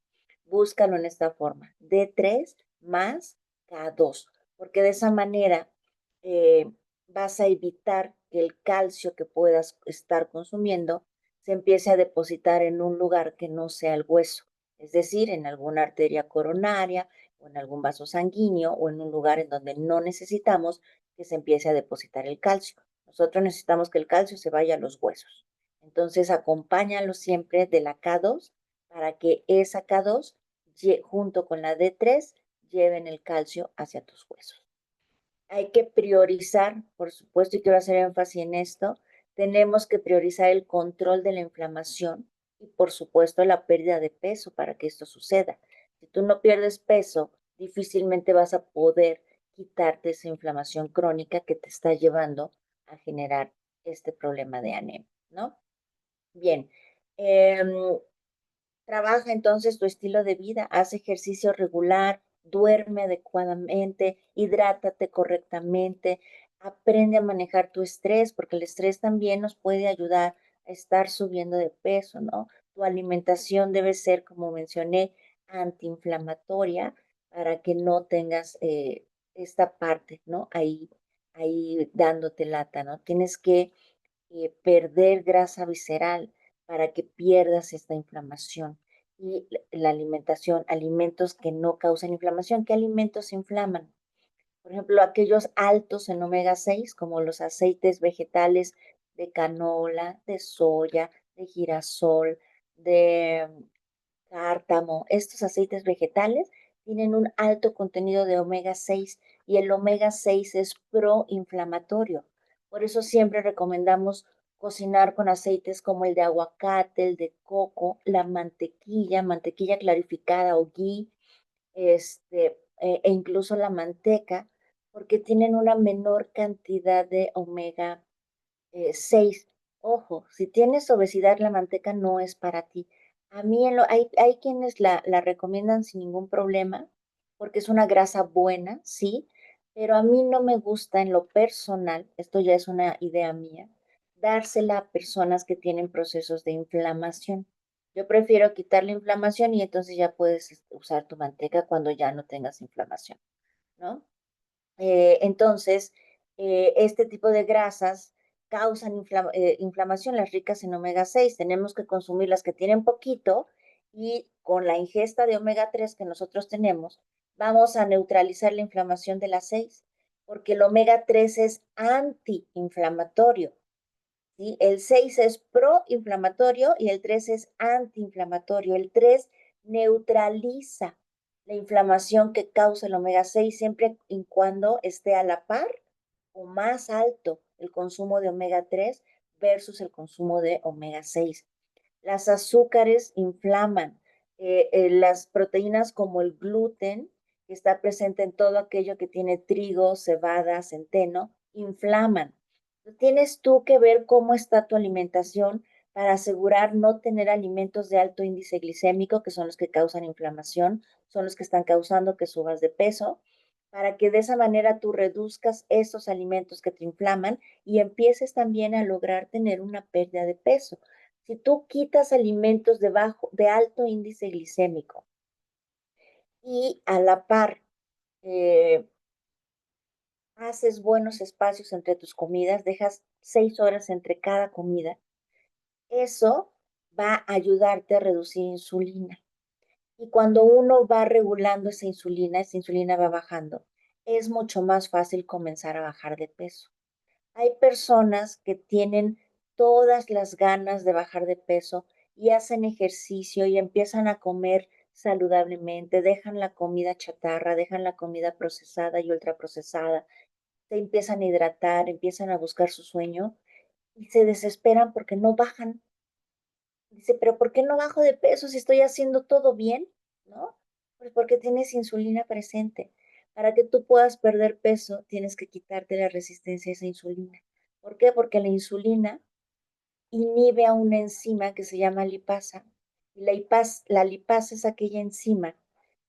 búscalo en esta forma, D3 más K2, porque de esa manera eh, vas a evitar que el calcio que puedas estar consumiendo se empiece a depositar en un lugar que no sea el hueso, es decir, en alguna arteria coronaria o en algún vaso sanguíneo o en un lugar en donde no necesitamos que se empiece a depositar el calcio. Nosotros necesitamos que el calcio se vaya a los huesos. Entonces, acompáñalo siempre de la K2 para que esa K2 junto con la D3 lleven el calcio hacia tus huesos. Hay que priorizar, por supuesto, y quiero hacer énfasis en esto, tenemos que priorizar el control de la inflamación y, por supuesto, la pérdida de peso para que esto suceda. Si tú no pierdes peso, difícilmente vas a poder quitarte esa inflamación crónica que te está llevando a generar este problema de anemia, ¿no? Bien, eh, trabaja entonces tu estilo de vida, haz ejercicio regular, duerme adecuadamente, hidrátate correctamente, aprende a manejar tu estrés, porque el estrés también nos puede ayudar a estar subiendo de peso, ¿no? Tu alimentación debe ser, como mencioné, antiinflamatoria para que no tengas esta parte, ¿no? Ahí dándote lata, ¿no? Tienes que perder grasa visceral para que pierdas esta inflamación. Y la alimentación, alimentos que no causan inflamación. ¿Qué alimentos inflaman? Por ejemplo, aquellos altos en omega 6, como los aceites vegetales de canola, de soya, de girasol, de cártamo. Estos aceites vegetales tienen un alto contenido de omega 6 y el omega 6 es proinflamatorio. Por eso siempre recomendamos cocinar con aceites como el de aguacate, el de coco, la mantequilla, mantequilla clarificada o ghee, e incluso la manteca, porque tienen una menor cantidad de omega 6. Ojo, si tienes obesidad, la manteca no es para ti. A mí hay quienes la recomiendan sin ningún problema, porque es una grasa buena, sí, pero a mí no me gusta en lo personal, esto ya es una idea mía, dársela a personas que tienen procesos de inflamación. Yo prefiero quitar la inflamación y entonces ya puedes usar tu manteca cuando ya no tengas inflamación, ¿no? Entonces, este tipo de grasas causan inflamación, las ricas en omega 6. Tenemos que consumir las que tienen poquito y con la ingesta de omega 3 que nosotros tenemos, vamos a neutralizar la inflamación de las 6, porque el omega 3 es antiinflamatorio. ¿Sí? El 6 es proinflamatorio y el 3 es antiinflamatorio. El 3 neutraliza la inflamación que causa el omega 6 siempre y cuando esté a la par o más alto el consumo de omega 3 versus el consumo de omega 6. Las azúcares inflaman. Las proteínas como el gluten, que está presente en todo aquello que tiene trigo, cebada, centeno, inflaman. Tienes tú que ver cómo está tu alimentación para asegurar no tener alimentos de alto índice glicémico, que son los que causan inflamación, son los que están causando que subas de peso, para que de esa manera tú reduzcas esos alimentos que te inflaman y empieces también a lograr tener una pérdida de peso. Si tú quitas alimentos de alto índice glicémico y a la par eh, haces buenos espacios entre tus comidas, dejas 6 horas entre cada comida, eso va a ayudarte a reducir insulina. Y cuando uno va regulando esa insulina va bajando, es mucho más fácil comenzar a bajar de peso. Hay personas que tienen todas las ganas de bajar de peso y hacen ejercicio y empiezan a comer saludablemente, dejan la comida chatarra, dejan la comida procesada y ultraprocesada, se empiezan a hidratar, empiezan a buscar su sueño y se desesperan porque no bajan. Dice, pero ¿por qué no bajo de peso si estoy haciendo todo bien? ¿No? Pues porque tienes insulina presente. Para que tú puedas perder peso, tienes que quitarte la resistencia a esa insulina. ¿Por qué? Porque la insulina inhibe a una enzima que se llama lipasa. Y la lipasa es aquella enzima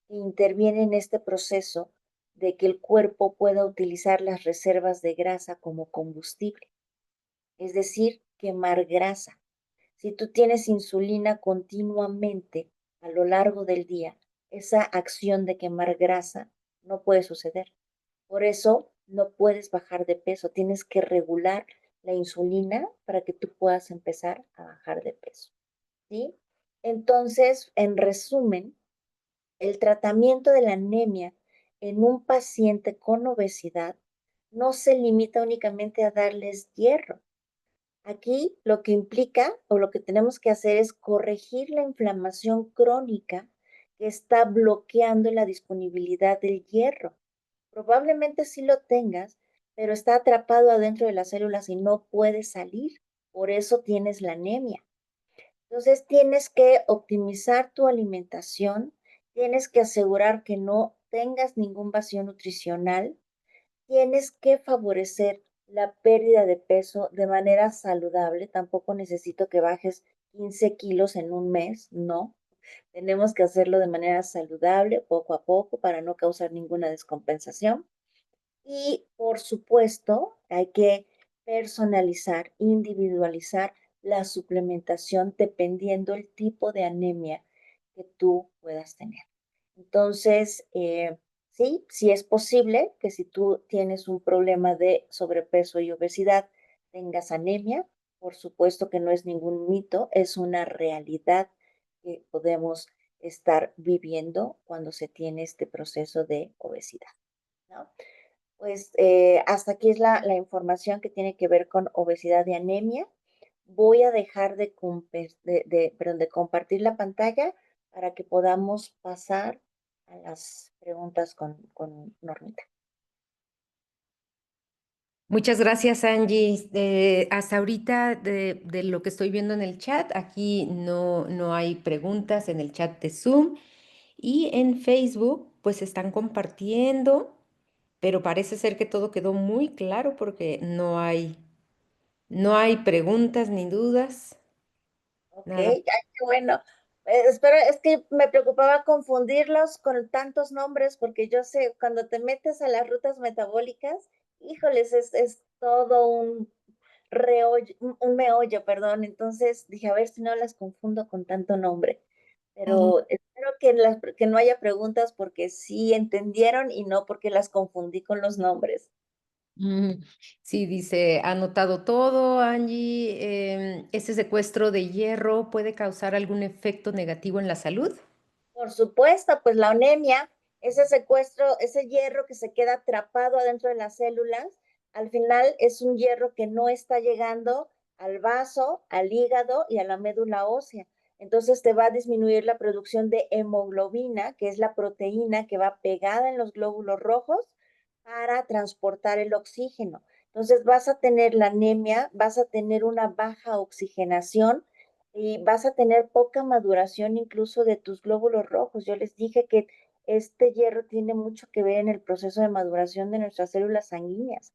que interviene en este proceso de que el cuerpo pueda utilizar las reservas de grasa como combustible, es decir, quemar grasa. Si tú tienes insulina continuamente a lo largo del día, esa acción de quemar grasa no puede suceder. Por eso no puedes bajar de peso, tienes que regular la insulina para que tú puedas empezar a bajar de peso, ¿sí? Entonces, en resumen, el tratamiento de la anemia en un paciente con obesidad no se limita únicamente a darles hierro. Aquí lo que implica o lo que tenemos que hacer es corregir la inflamación crónica que está bloqueando la disponibilidad del hierro. Probablemente sí lo tengas, pero está atrapado adentro de las células y no puede salir. Por eso tienes la anemia. Entonces tienes que optimizar tu alimentación, tienes que asegurar que no tengas ningún vacío nutricional, tienes que favorecer la pérdida de peso de manera saludable. Tampoco necesito que bajes 15 kilos en un mes, no. Tenemos que hacerlo de manera saludable, poco a poco, para no causar ninguna descompensación. Y por supuesto, hay que personalizar, individualizar la suplementación dependiendo el tipo de anemia que tú puedas tener. Entonces, Sí, sí es posible que si tú tienes un problema de sobrepeso y obesidad, tengas anemia. Por supuesto que no es ningún mito, es una realidad que podemos estar viviendo cuando se tiene este proceso de obesidad, ¿no? Pues hasta aquí es la información que tiene que ver con obesidad y anemia. Voy a dejar perdón, de compartir la pantalla para que podamos pasar a las preguntas con Normita. Muchas gracias, Angie. Hasta ahorita, de lo que estoy viendo en el chat, aquí no hay preguntas en el chat de Zoom y en Facebook, pues están compartiendo, pero parece ser que todo quedó muy claro porque no hay preguntas ni dudas, Ok, nada. ay, qué bueno. Espero, es que me preocupaba confundirlos con tantos nombres porque yo sé, cuando te metes a las rutas metabólicas, híjoles, es todo un meollo, perdón. Entonces dije, a ver si no las confundo con tanto nombre. Pero espero que no haya preguntas porque sí entendieron y no porque las confundí con los nombres. Mm, sí, dice, ha anotado todo, Angie. ¿Este secuestro de hierro puede causar algún efecto negativo en la salud? Por supuesto, pues la anemia, ese secuestro, ese hierro que se queda atrapado adentro de las células, al final es un hierro que no está llegando al vaso, al hígado y a la médula ósea. Entonces te va a disminuir la producción de hemoglobina, que es la proteína que va pegada en los glóbulos rojos para transportar el oxígeno. Entonces vas a tener la anemia, vas a tener una baja oxigenación y vas a tener poca maduración incluso de tus glóbulos rojos. Yo les dije que este hierro tiene mucho que ver en el proceso de maduración de nuestras células sanguíneas.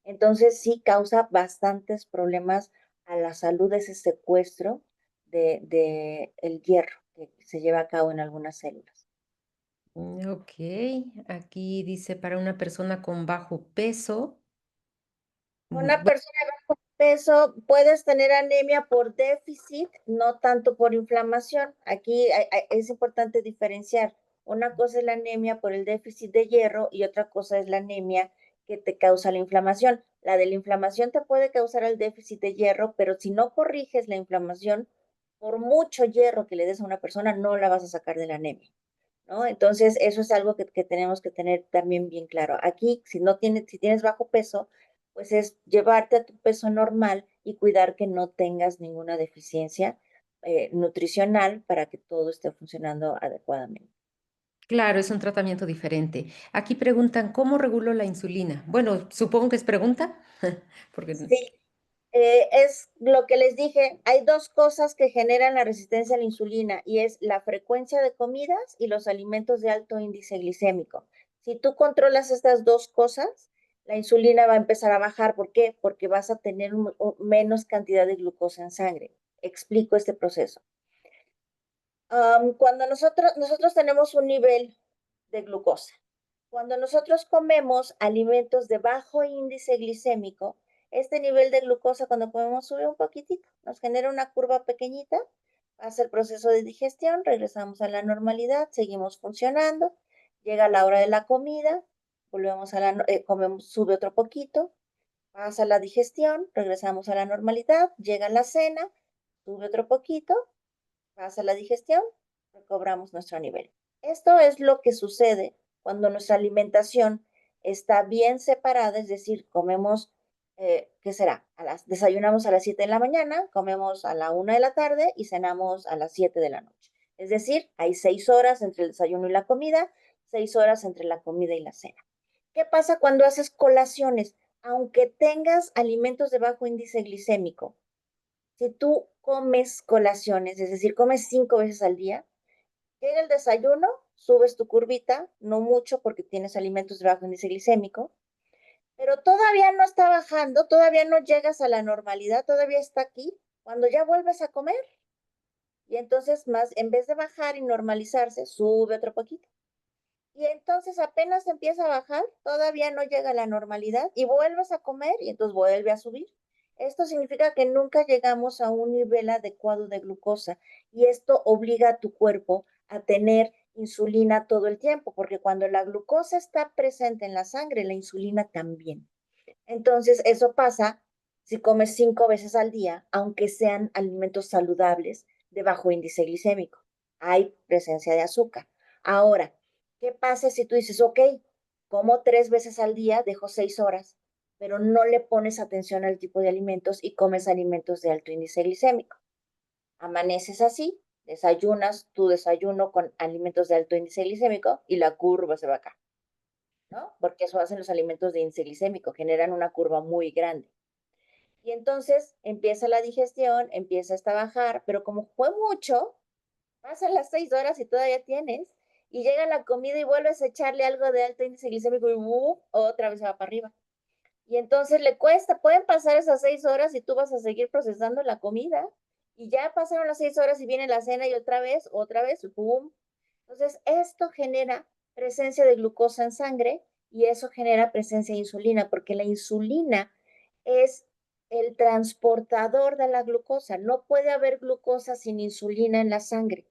Entonces sí causa bastantes problemas a la salud de ese secuestro de el hierro que se lleva a cabo en algunas células. Ok, aquí dice para una persona con bajo peso. Una Bueno, persona de bajo peso puedes tener anemia por déficit, no tanto por inflamación. Aquí es importante diferenciar. Una cosa es la anemia por el déficit de hierro y otra cosa es la anemia que te causa la inflamación. La de la inflamación te puede causar el déficit de hierro, pero si no corriges la inflamación, por mucho hierro que le des a una persona, no la vas a sacar de la anemia, ¿no? Entonces, eso es algo que tenemos que tener también bien claro. Aquí, si tienes bajo peso, pues es llevarte a tu peso normal y cuidar que no tengas ninguna deficiencia nutricional para que todo esté funcionando adecuadamente. claro, es un tratamiento diferente. Aquí preguntan, ¿cómo regulo la insulina? Bueno, supongo que es pregunta, porque... Sí, es lo que les dije, hay dos cosas que generan la resistencia a la insulina y es la frecuencia de comidas y los alimentos de alto índice glicémico. Si tú controlas estas dos cosas, la insulina va a empezar a bajar. ¿Por qué? Porque vas a tener menos cantidad de glucosa en sangre. Explico este proceso. Cuando nosotros tenemos un nivel de glucosa, cuando nosotros comemos alimentos de bajo índice glicémico, este nivel de glucosa cuando comemos sube un poquitito, nos genera una curva pequeñita, pasa el proceso de digestión, regresamos a la normalidad, seguimos funcionando, llega la hora de la comida, volvemos a comemos, sube otro poquito, pasa la digestión, regresamos a la normalidad, llega la cena, sube otro poquito, pasa la digestión, recobramos nuestro nivel. Esto es lo que sucede cuando nuestra alimentación está bien separada, es decir, comemos, ¿qué será? Desayunamos a las 7 de la mañana, comemos a la 1 de la tarde y cenamos a las 7 de la noche. Es decir, hay 6 horas entre el desayuno y la comida, 6 horas entre la comida y la cena. ¿Qué pasa cuando haces colaciones? Aunque tengas alimentos de bajo índice glicémico, si tú comes colaciones, es decir, comes 5 veces al día, llega el desayuno, subes tu curvita, no mucho porque tienes alimentos de bajo índice glicémico, pero todavía no está bajando, todavía no llegas a la normalidad, todavía está aquí. Cuando ya vuelves a comer, y entonces más, en vez de bajar y normalizarse, sube otro poquito. Y entonces apenas empieza a bajar, todavía no llega a la normalidad y vuelves a comer y entonces vuelve a subir. Esto significa que nunca llegamos a un nivel adecuado de glucosa y esto obliga a tu cuerpo a tener insulina todo el tiempo, porque cuando la glucosa está presente en la sangre, la insulina también. Entonces, eso pasa si comes 5 veces al día, aunque sean alimentos saludables de bajo índice glicémico. Hay presencia de azúcar. Ahora, ¿qué pasa si tú dices, ok, como 3 veces al día, dejo 6 horas, pero no le pones atención al tipo de alimentos y comes alimentos de alto índice glicémico? Amaneces así, desayunas tu desayuno con alimentos de alto índice glicémico y la curva se va acá, ¿no? Porque eso hacen los alimentos de índice glicémico, generan una curva muy grande. Y entonces empieza la digestión, empieza a bajar, pero como fue mucho, pasan las 6 horas y todavía tienes, y llega la comida y vuelves a echarle algo de alto índice glicémico y otra vez se va para arriba. Y entonces le cuesta, pueden pasar esas 6 horas y tú vas a seguir procesando la comida. Y ya pasaron las 6 horas y viene la cena y otra vez, ¡pum! Entonces, esto genera presencia de glucosa en sangre y eso genera presencia de insulina, porque la insulina es el transportador de la glucosa. No puede haber glucosa sin insulina en la sangre.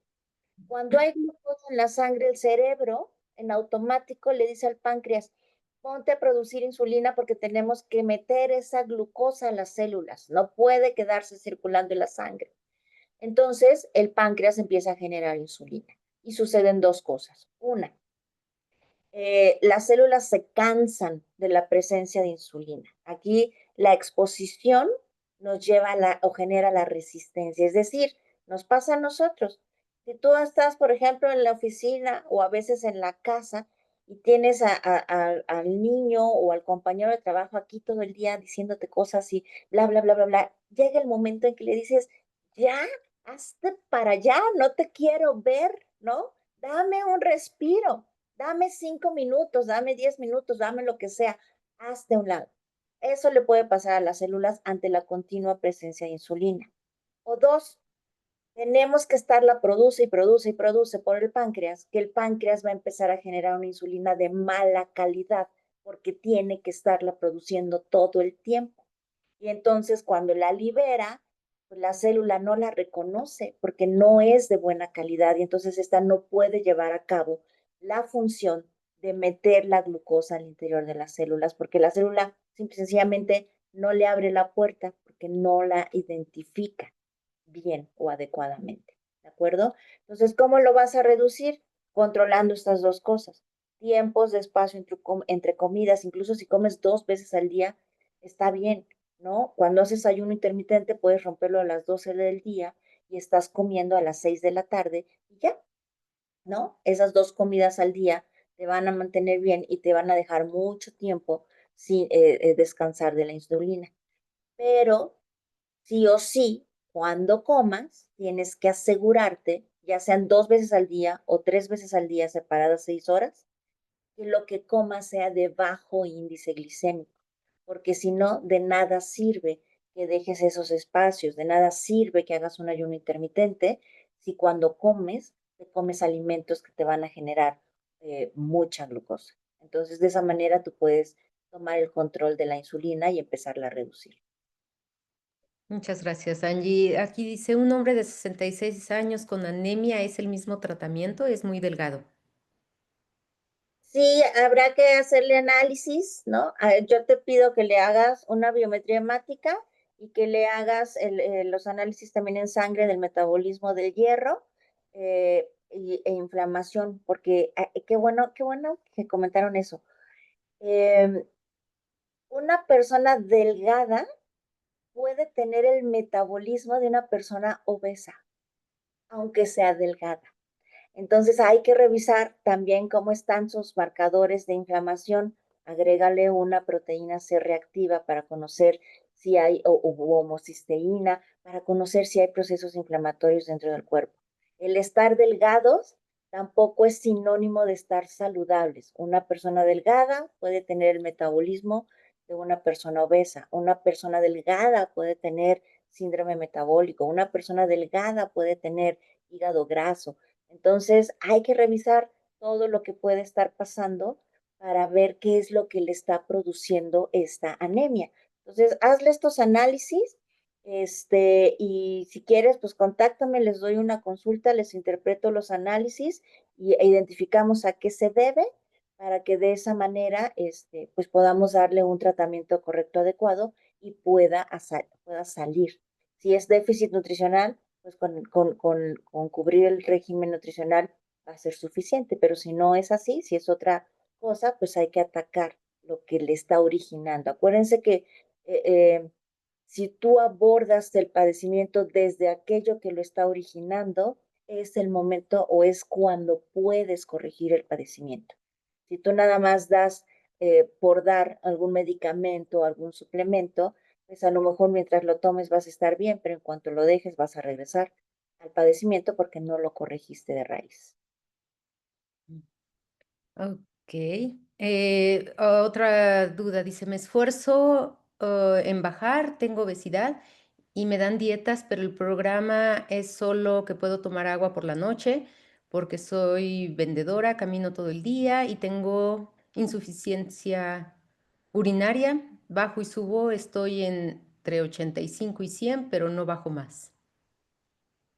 Cuando hay glucosa en la sangre, el cerebro en automático le dice al páncreas, ponte a producir insulina porque tenemos que meter esa glucosa a las células. No puede quedarse circulando en la sangre. Entonces, el páncreas empieza a generar insulina y suceden dos cosas. Una, las células se cansan de la presencia de insulina. Aquí la exposición nos lleva a o genera la resistencia, es decir, nos pasa a nosotros. Si tú estás, por ejemplo, en la oficina o a veces en la casa y tienes al niño o al compañero de trabajo aquí todo el día diciéndote cosas y bla, bla, bla, bla, bla, llega el momento en que le dices, ya, hazte para allá, no te quiero ver, ¿no? Dame un respiro. Dame 5 minutos, dame 10 minutos, dame lo que sea, hazte a un lado. Eso le puede pasar a las células ante la continua presencia de insulina. O dos, tenemos que estarla produce y produce y produce por el páncreas, que el páncreas va a empezar a generar una insulina de mala calidad porque tiene que estarla produciendo todo el tiempo. Y entonces cuando la libera, pues la célula no la reconoce porque no es de buena calidad y entonces esta no puede llevar a cabo la función de meter la glucosa al interior de las células porque la célula simple y sencillamente no le abre la puerta porque no la identifica bien o adecuadamente. ¿De acuerdo? Entonces, ¿cómo lo vas a reducir? Controlando estas dos cosas. Tiempos de espacio entre comidas, incluso si comes 2 veces al día, está bien, ¿no? Cuando haces ayuno intermitente, puedes romperlo a las 12 del día y estás comiendo a las 6 de la tarde y ya, ¿no? Esas dos comidas al día te van a mantener bien y te van a dejar mucho tiempo sin descansar de la insulina. Pero sí o sí, cuando comas, tienes que asegurarte, ya sean 2 veces al día o 3 veces al día, separadas 6 horas, que lo que comas sea de bajo índice glicémico, porque si no, de nada sirve que dejes esos espacios, de nada sirve que hagas un ayuno intermitente si cuando comes, te comes alimentos que te van a generar mucha glucosa. Entonces, de esa manera tú puedes tomar el control de la insulina y empezarla a reducir. Muchas gracias, Angie. Aquí dice, un hombre de 66 años con anemia es el mismo tratamiento, es muy delgado. Sí, habrá que hacerle análisis, ¿no? Yo te pido que le hagas una biometría hemática y que le hagas los análisis también en sangre del metabolismo del hierro e inflamación, porque qué bueno que comentaron eso. Em, una persona delgada puede tener el metabolismo de una persona obesa, aunque sea delgada. Entonces hay que revisar también cómo están sus marcadores de inflamación. Agrégale una proteína C reactiva para conocer si hay homocisteína, para conocer si hay procesos inflamatorios dentro del cuerpo. El estar delgados tampoco es sinónimo de estar saludables. Una persona delgada puede tener el metabolismo de una persona obesa. Una persona delgada puede tener síndrome metabólico. Una persona delgada puede tener hígado graso. Entonces, hay que revisar todo lo que puede estar pasando para ver qué es lo que le está produciendo esta anemia. Entonces, hazle estos análisis Y si quieres, pues contáctame, les doy una consulta, les interpreto los análisis e identificamos a qué se debe para que de esa manera, pues podamos darle un tratamiento correcto, adecuado y pueda salir. Si es déficit nutricional, pues con cubrir el régimen nutricional va a ser suficiente, pero si no es así, si es otra cosa, pues hay que atacar lo que le está originando. Acuérdense que eh, eh, si tú abordas el padecimiento desde aquello que lo está originando, es el momento o es cuando puedes corregir el padecimiento. Si tú nada más das por dar algún medicamento, algún suplemento, pues a lo mejor mientras lo tomes vas a estar bien, pero en cuanto lo dejes vas a regresar al padecimiento porque no lo corregiste de raíz. Ok. Otra duda, dice, me esfuerzo en bajar, tengo obesidad y me dan dietas, pero el programa es solo que puedo tomar agua por la noche porque soy vendedora, camino todo el día y tengo insuficiencia urinaria, bajo y subo, estoy entre 85 y 100, pero no bajo más.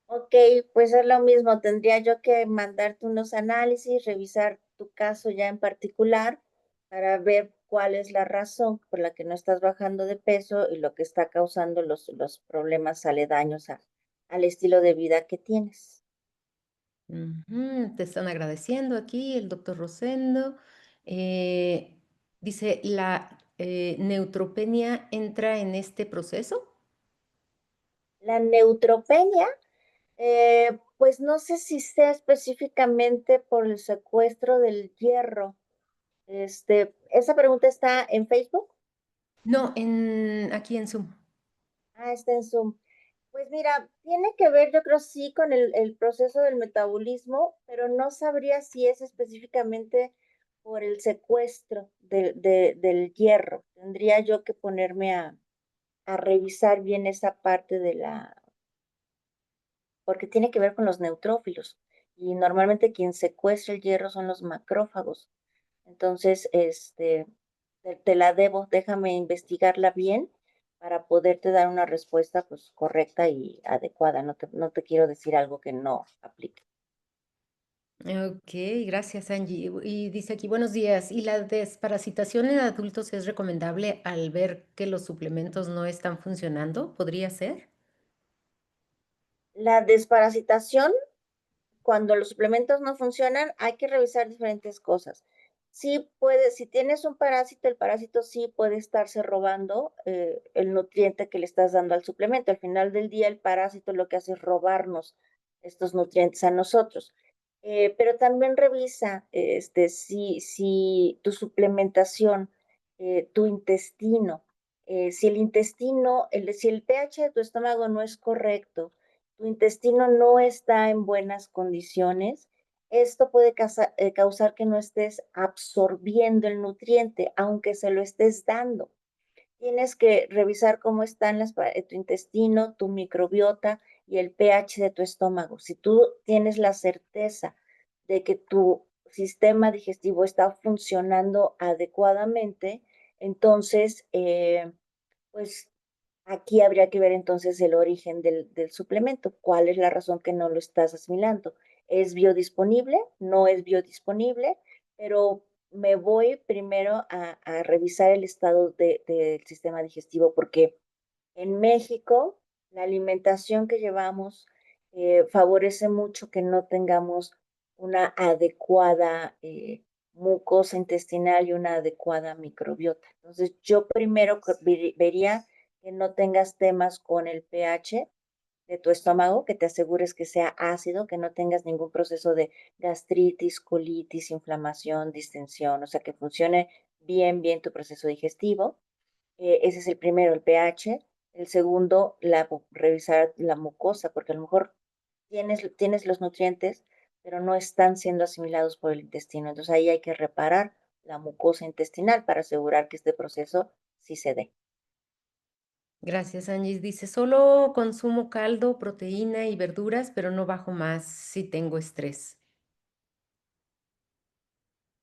Ok, pues es lo mismo. Tendría yo que mandarte unos análisis, revisar tu caso ya en particular para ver cuál es la razón por la que no estás bajando de peso y lo que está causando los problemas aledaños al estilo de vida que tienes. Ujú, te están agradeciendo aquí el doctor Rosendo. Eh, dice, ¿la neutropenia entra en este proceso? La neutropenia, pues no sé si sea específicamente por el secuestro del hierro. Esa pregunta está en Facebook. No, aquí en Zoom. Ah, está en Zoom. Pues mira, tiene que ver, yo creo sí, con el proceso del metabolismo, pero no sabría si es específicamente por el secuestro del hierro. Tendría yo que ponerme a revisar bien esa parte porque tiene que ver con los neutrófilos. Y normalmente quien secuestra el hierro son los macrófagos. Entonces, te la debo, déjame investigarla bien para poderte dar una respuesta pues correcta y adecuada. No te quiero decir algo que no aplique. Ok, gracias Angie. Y dice aquí, buenos días. ¿Y la desparasitación en adultos es recomendable al ver que los suplementos no están funcionando? ¿Podría ser? La desparasitación, cuando los suplementos no funcionan, hay que revisar diferentes cosas. Sí puede, si tienes un parásito, el parásito sí puede estarse robando el nutriente que le estás dando al suplemento. Al final del día, el parásito lo que hace es robarnos estos nutrientes a nosotros. Pero también revisa si tu suplementación, tu intestino, si el intestino, si el pH de tu estómago no es correcto, tu intestino no está en buenas condiciones, esto puede causar que no estés absorbiendo el nutriente, aunque se lo estés dando. Tienes que revisar cómo están tu intestino, tu microbiota y el pH de tu estómago. Si tú tienes la certeza de que tu sistema digestivo está funcionando adecuadamente, entonces, pues aquí habría que ver entonces el origen del suplemento. ¿Cuál es la razón que no lo estás asimilando? ¿Es biodisponible? ¿No es biodisponible? Pero me voy primero a revisar el estado del sistema digestivo porque en México la alimentación que llevamos favorece mucho que no tengamos una adecuada mucosa intestinal y una adecuada microbiota. Entonces, yo primero vería que no tengas temas con el pH de tu estómago, que te asegures que sea ácido, que no tengas ningún proceso de gastritis, colitis, inflamación, distensión, o sea, que funcione bien tu proceso digestivo. Ese es el primero, el pH. El segundo, revisar la mucosa, porque a lo mejor tienes los nutrientes, pero no están siendo asimilados por el intestino. Entonces ahí hay que reparar la mucosa intestinal para asegurar que este proceso sí se dé. Gracias, Angie. Dice, solo consumo caldo, proteína y verduras, pero no bajo más si tengo estrés.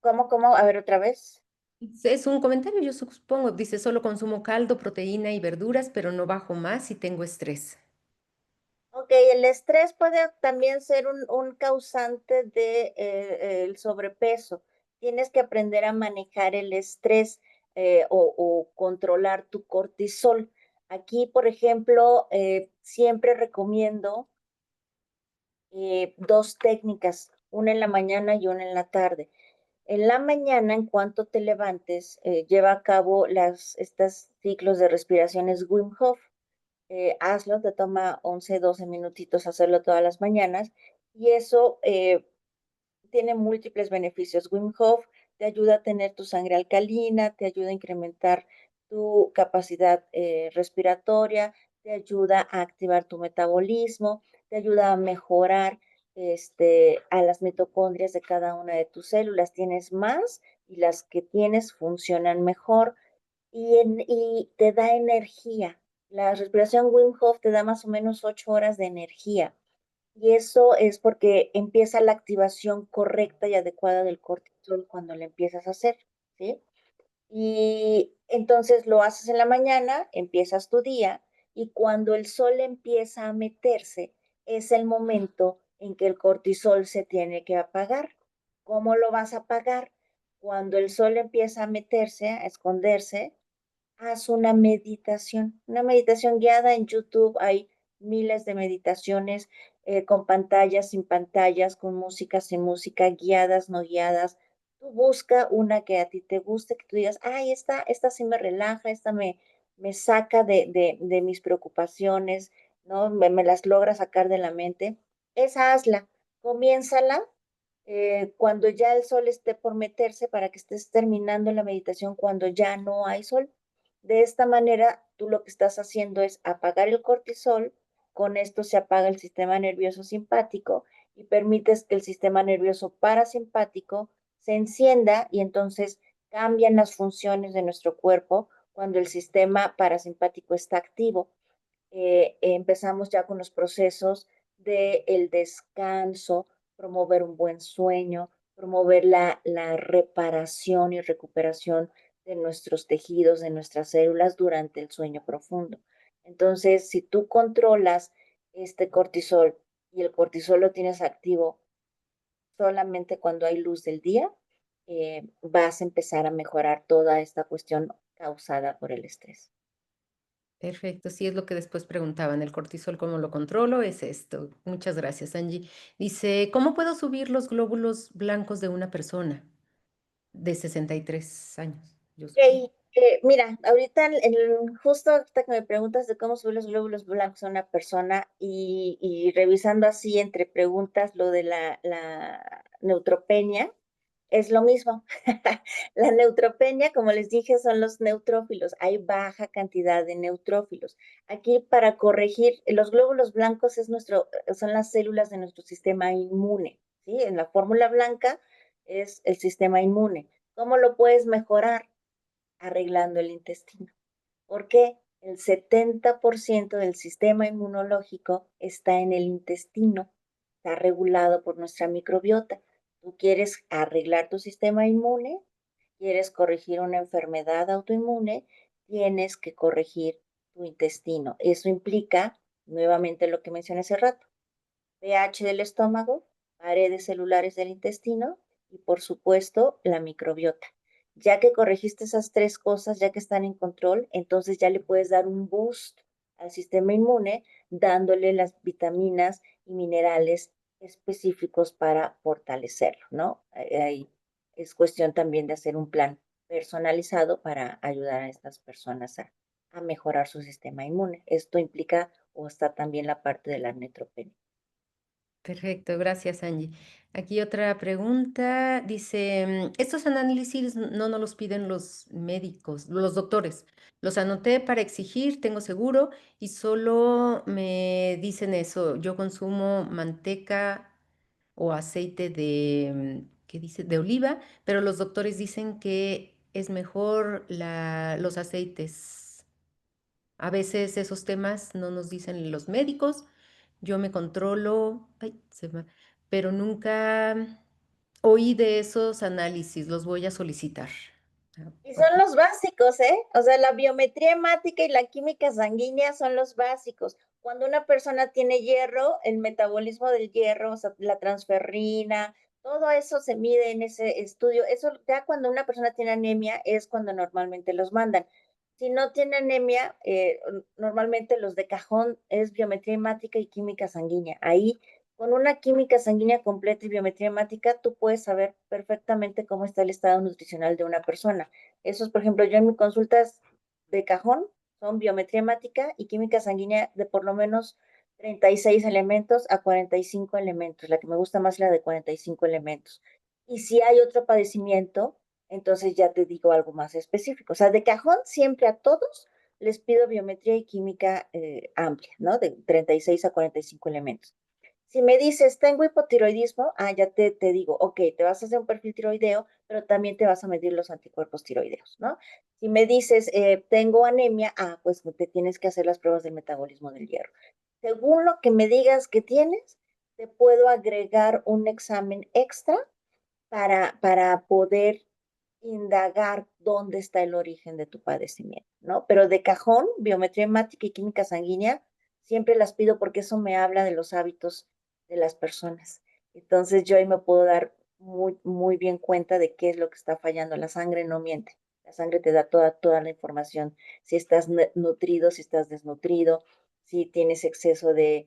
¿Cómo? A ver otra vez. Es un comentario, yo supongo. Dice, solo consumo caldo, proteína y verduras, pero no bajo más si tengo estrés. Ok, el estrés puede también ser un causante de el sobrepeso. Tienes que aprender a manejar el estrés o controlar tu cortisol. Aquí, por ejemplo, siempre recomiendo dos técnicas, una en la mañana y una en la tarde. En la mañana, en cuanto te levantes, lleva a cabo estos ciclos de respiraciones Wim Hof. Hazlo, te toma 11, 12 minutitos hacerlo todas las mañanas y eso tiene múltiples beneficios. Wim Hof te ayuda a tener tu sangre alcalina, te ayuda a incrementar tu capacidad respiratoria, te ayuda a activar tu metabolismo, te ayuda a mejorar a las mitocondrias de cada una de tus células. Tienes más y las que tienes funcionan mejor y te da energía. La respiración Wim Hof te da más o menos 8 horas de energía. Y eso es porque empieza la activación correcta y adecuada del cortisol cuando lo empiezas a hacer, ¿sí? Y entonces lo haces en la mañana, empiezas tu día y cuando el sol empieza a meterse, es el momento en que el cortisol se tiene que apagar. ¿Cómo lo vas a apagar? Cuando el sol empieza a meterse, a esconderse, haz una meditación guiada en YouTube. Hay miles de meditaciones con pantallas, sin pantallas, con música, sin música, guiadas, no guiadas. Tú busca una que a ti te guste, que tú digas, ay, esta sí me relaja, me saca de mis preocupaciones, ¿no? Me las logra sacar de la mente. Esa hazla, comiénzala cuando ya el sol esté por meterse para que estés terminando la meditación cuando ya no hay sol. De esta manera, tú lo que estás haciendo es apagar el cortisol, con esto se apaga el sistema nervioso simpático y permites que el sistema nervioso parasimpático se encienda y entonces cambian las funciones de nuestro cuerpo cuando el sistema parasimpático está activo. Empezamos ya con los procesos del el descanso, promover un buen sueño, promover la reparación y recuperación de nuestros tejidos, de nuestras células durante el sueño profundo. Entonces, si tú controlas este cortisol y el cortisol lo tienes activo solamente cuando hay luz del día, vas a empezar a mejorar toda esta cuestión causada por el estrés. Perfecto, sí es lo que después preguntaban, el cortisol, ¿cómo lo controlo? Es esto. Muchas gracias, Angie. Dice, ¿cómo puedo subir los glóbulos blancos de una persona de 63 años? Yo supongo. Ok, mira, ahorita, justo ahorita que me preguntas de cómo subir los glóbulos blancos a una persona y revisando así entre preguntas lo de la neutropenia, es lo mismo. La neutropenia, como les dije, son los neutrófilos. Hay baja cantidad de neutrófilos. Aquí para corregir, los glóbulos blancos son las células de nuestro sistema inmune, ¿sí? En la fórmula blanca es el sistema inmune. ¿Cómo lo puedes mejorar? Arreglando el intestino. ¿Por qué? El 70% del sistema inmunológico está en el intestino, está regulado por nuestra microbiota. Tú quieres arreglar tu sistema inmune, quieres corregir una enfermedad autoinmune, tienes que corregir tu intestino. Eso implica, nuevamente lo que mencioné hace rato, pH del estómago, paredes celulares del intestino y por supuesto la microbiota. Ya que corregiste esas tres cosas, ya que están en control, entonces ya le puedes dar un boost al sistema inmune dándole las vitaminas y minerales específicos para fortalecerlo, ¿no? Ahí es cuestión también de hacer un plan personalizado para ayudar a estas personas a mejorar su sistema inmune. Esto implica o está también la parte de la neutropenia. Perfecto, gracias, Angie. Aquí otra pregunta. Dice, estos análisis no nos los piden los médicos, los doctores. Los anoté para exigir, tengo seguro y solo me dicen eso. Yo consumo manteca o aceite de, ¿qué dice? De oliva, pero los doctores dicen que es mejor los aceites. A veces esos temas no nos dicen los médicos, yo me controlo, ay, pero nunca oí de esos análisis, los voy a solicitar. Y son Ok. los básicos, ¿eh? O sea, la biometría hemática y la química sanguínea son los básicos. Cuando una persona tiene hierro, el metabolismo del hierro, o sea, la transferrina, todo eso se mide en ese estudio. Eso ya cuando una persona tiene anemia es cuando normalmente los mandan. Si no tiene anemia, normalmente los de cajón es biometría hemática y química sanguínea. Ahí, con una química sanguínea completa y biometría hemática, tú puedes saber perfectamente cómo está el estado nutricional de una persona. Esos, por ejemplo, yo en mis consultas de cajón son biometría hemática y química sanguínea de por lo menos 36 elementos a 45 elementos. La que me gusta más es la de 45 elementos. Y si hay otro padecimiento, entonces ya te digo algo más específico. O sea, de cajón siempre a todos les pido biometría y química amplia, ¿no? De 36 a 45 elementos. Si me dices, tengo hipotiroidismo, ya te digo, ok, te vas a hacer un perfil tiroideo, pero también te vas a medir los anticuerpos tiroideos, ¿no? Si me dices, tengo anemia, pues te tienes que hacer las pruebas del metabolismo del hierro. Según lo que me digas que tienes, te puedo agregar un examen extra para poder indagar dónde está el origen de tu padecimiento, ¿no? Pero de cajón, biometría hemática y química sanguínea, siempre las pido porque eso me habla de los hábitos de las personas. Entonces yo ahí me puedo dar muy bien cuenta de qué es lo que está fallando. La sangre no miente. La sangre te da toda la información. Si estás nutrido, si estás desnutrido, si tienes exceso de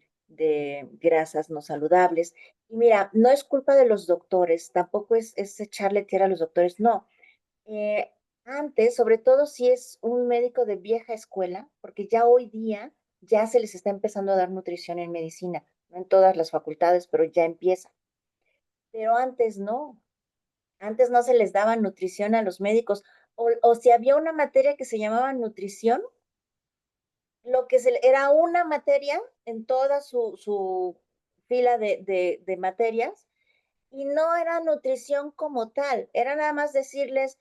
grasas no saludables. Y mira, no es culpa de los doctores, tampoco es echarle tierra a los doctores, no. Eh, Antes, sobre todo si es un médico de vieja escuela, porque ya hoy día ya se les está empezando a dar nutrición en medicina, no en todas las facultades, pero ya empieza. Pero antes no se les daba nutrición a los médicos, o si había una materia que se llamaba nutrición, era una materia en toda su fila de materias y no era nutrición como tal, era nada más decirles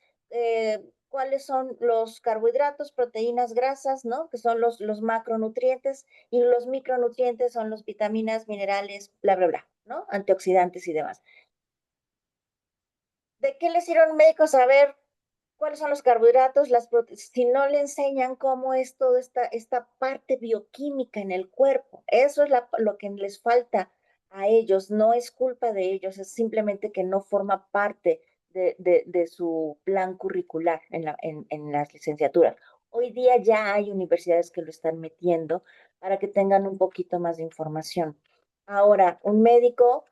cuáles son los carbohidratos, proteínas, grasas, ¿no? Que son los macronutrientes y los micronutrientes son los vitaminas, minerales, bla, bla, bla, ¿no? Antioxidantes y demás. ¿De qué le sirve a un médico saber cuáles son los carbohidratos, si no le enseñan cómo es toda esta parte bioquímica en el cuerpo? Eso es lo que les falta a ellos, no es culpa de ellos, es simplemente que no forma parte de su plan curricular en las licenciaturas. Hoy día ya hay universidades que lo están metiendo para que tengan un poquito más de información. Ahora, un médico,